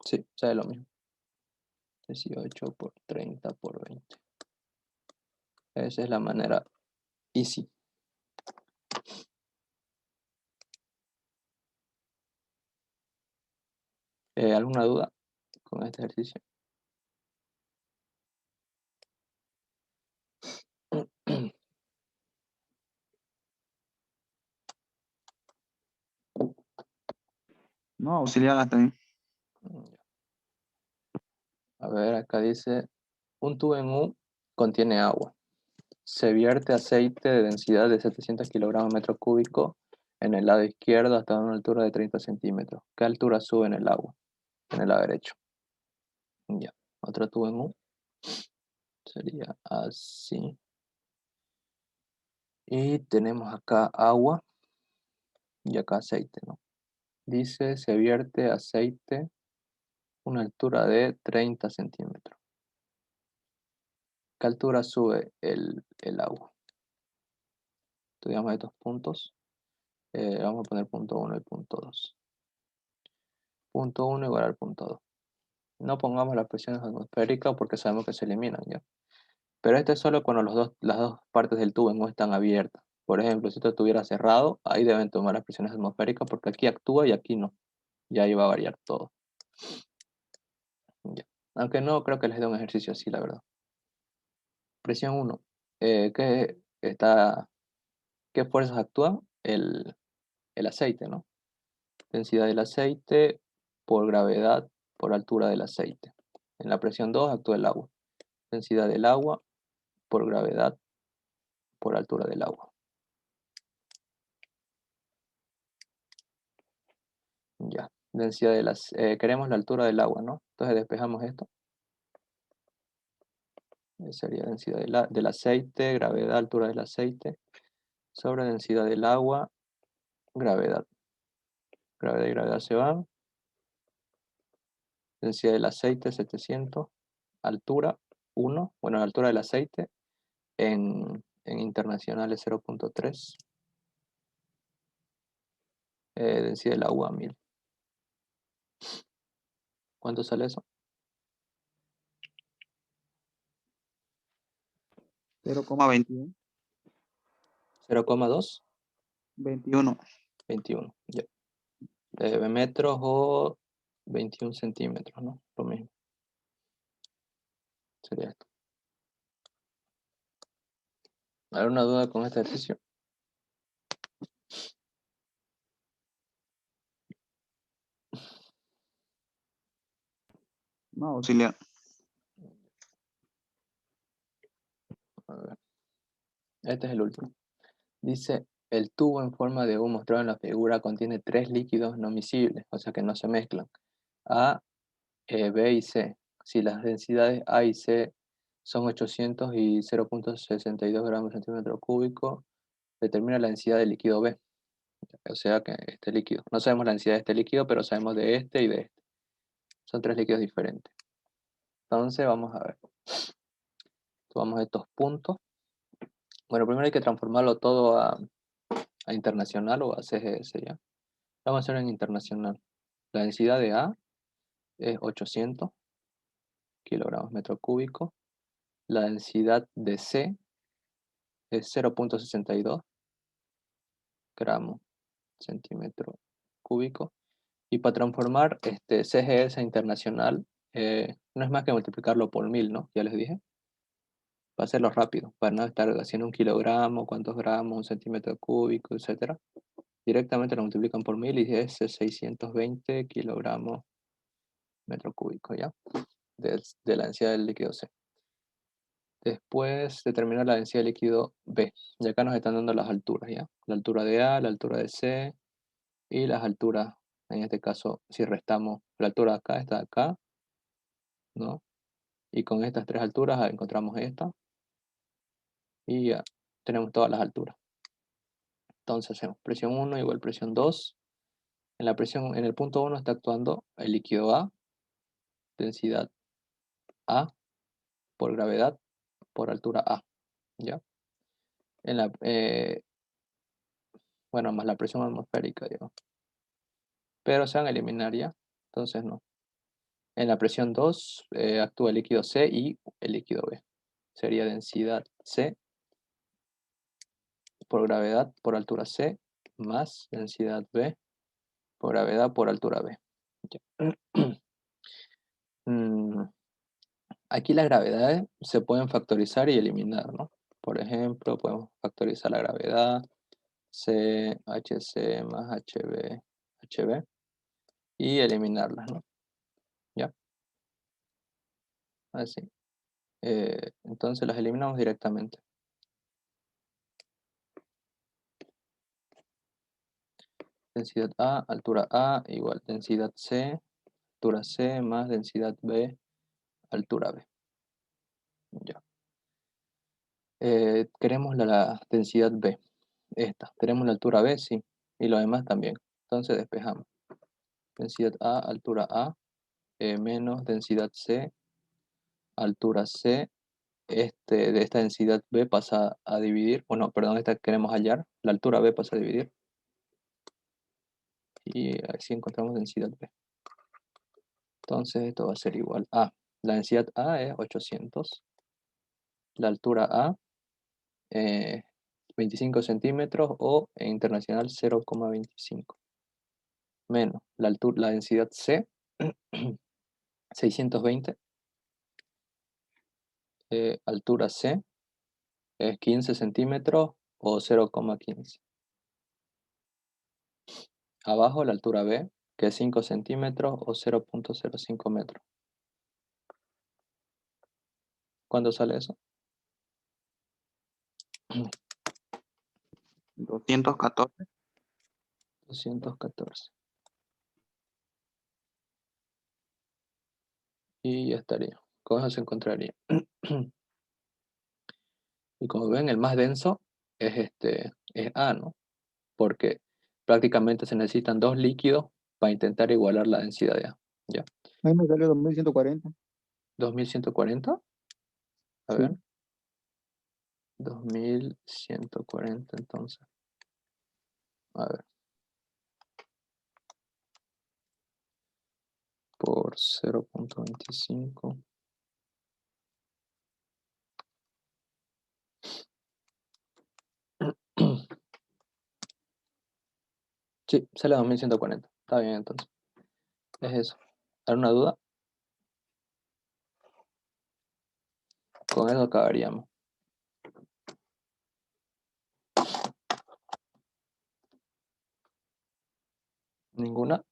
Sí, sale lo mismo. 18 por 30 por 20. Esa es la manera easy. ¿Alguna duda con este ejercicio? No, auxiliar hasta ahí. A ver, acá dice, un tubo en U contiene agua. Se vierte aceite de densidad de 700 kilogramos metro cúbico en el lado izquierdo hasta una altura de 30 centímetros. ¿Qué altura sube en el agua? En el lado derecho. Ya. Otro tubo en U. Sería así. Y tenemos acá agua y acá aceite, ¿no? Dice, se vierte aceite una altura de 30 centímetros. ¿Qué altura sube el agua? Estudiamos estos puntos. Vamos a poner punto 1 y punto 2. Punto 1 igual al punto 2. No pongamos las presiones atmosféricas porque sabemos que se eliminan, ¿ya? Pero este es solo cuando las dos partes del tubo no están abiertas. Por ejemplo, si esto estuviera cerrado, ahí deben tomar las presiones atmosféricas porque aquí actúa y aquí no. Ya ahí va a variar todo. Ya. Aunque no creo que les dé un ejercicio así, la verdad. Presión 1. ¿Qué fuerzas actúan? El aceite, ¿no? Densidad del aceite por gravedad por altura del aceite. En la presión 2 actúa el agua. Densidad del agua por gravedad por altura del agua. Ya. Densidad de queremos la altura del agua, ¿no? Entonces despejamos esto. Sería densidad del aceite, gravedad, altura del aceite, sobre densidad del agua, gravedad. Gravedad y gravedad se van. Densidad del aceite, 700. Altura, 1. Bueno, la altura del aceite en internacional es 0.3. Densidad del agua, 1000. ¿Cuánto sale eso? 0,21. 0,2. 21. 21. Ya. Metros o 21 centímetros, ¿no? Lo mismo. Sería esto. ¿Alguna duda con este ejercicio? No, auxiliar. A ver. Este es el último. Dice, el tubo en forma de U mostrado en la figura contiene 3 líquidos no miscibles, o sea que no se mezclan. A, B y C. Si las densidades A y C son 800 y 0.62 gramos centímetro cúbico, determina la densidad del líquido B. O sea que este líquido. No sabemos la densidad de este líquido, pero sabemos de este y de este. Son 3 líquidos diferentes. Entonces vamos a ver. Tomamos estos puntos. Bueno, primero hay que transformarlo todo a internacional o a CGS, ¿ya? Vamos a hacer en internacional. La densidad de A es 800 kilogramos metro cúbico. La densidad de C es 0.62 gramos centímetro cúbico. Y para transformar CGS a internacional, no es más que multiplicarlo por 1000, ¿no? Ya les dije. Para hacerlo rápido, para no estar haciendo un kilogramo, cuántos gramos, un centímetro cúbico, etc. Directamente lo multiplican por 1000 y es 620 kilogramos metro cúbico, ¿ya? De la densidad del líquido C. Después determinar la densidad del líquido B. Y acá nos están dando las alturas, ¿ya? La altura de A, la altura de C y las alturas, en este caso, si restamos la altura de acá, esta de acá, ¿no? Y con estas 3 alturas encontramos esta. Y ya tenemos todas las alturas. Entonces hacemos presión 1 igual presión 2. En el punto 1 está actuando el líquido A, densidad A, por gravedad, por altura A, ¿ya? Bueno, más la presión atmosférica, digamos. Pero se van a eliminar ya, entonces no. En la presión 2 actúa el líquido C y el líquido B. Sería densidad C por gravedad por altura C más densidad B por gravedad por altura B. Ya. Aquí las gravedades se pueden factorizar y eliminar, ¿no? Por ejemplo, podemos factorizar la gravedad CHC más HB y eliminarlas, ¿no? ¿Ya? Así. Entonces las eliminamos directamente. Densidad A, altura A, igual densidad C, altura C más densidad B, altura B. Ya. Queremos la densidad B. Esta. Tenemos la altura B, sí. Y lo demás también. Entonces despejamos. Densidad A, altura A, menos densidad C, altura C. De esta densidad B pasa a dividir. Bueno, perdón, esta queremos hallar. La altura B pasa a dividir. Y así encontramos densidad B. Entonces esto va a ser igual a, la densidad A es 800, la altura A 25 centímetros o en internacional 0,25, menos la densidad C 620, altura C es 15 centímetros o 0,15. Abajo la altura B, que es 5 centímetros o 0,05 metros. ¿Cuándo sale eso? 214. 214. Y ya estaría. Con eso se encontraría. Y como ven, el más denso es A, ¿no? Porque prácticamente se necesitan dos líquidos para intentar igualar la densidad de A. ¿Ya? A mí me salió 2140. 2140. A Sí. ver. 2140 entonces. A ver. Por 0,25. Sí, sale 2140. Está bien entonces. Es eso. ¿Alguna duda? Con eso acabaríamos. ¿Ninguna?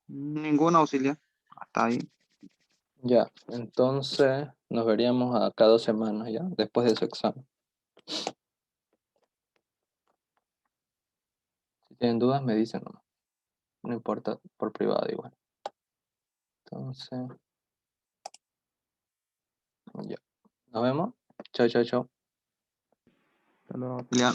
Ningún auxiliar. Hasta ahí. Ya, entonces nos veríamos acá 2 semanas, ¿ya? Después de su examen. Si tienen dudas, me dicen nomás. No importa, por privado igual. Entonces, ya. Nos vemos. Chao, chao, chao. Hasta luego, auxiliar.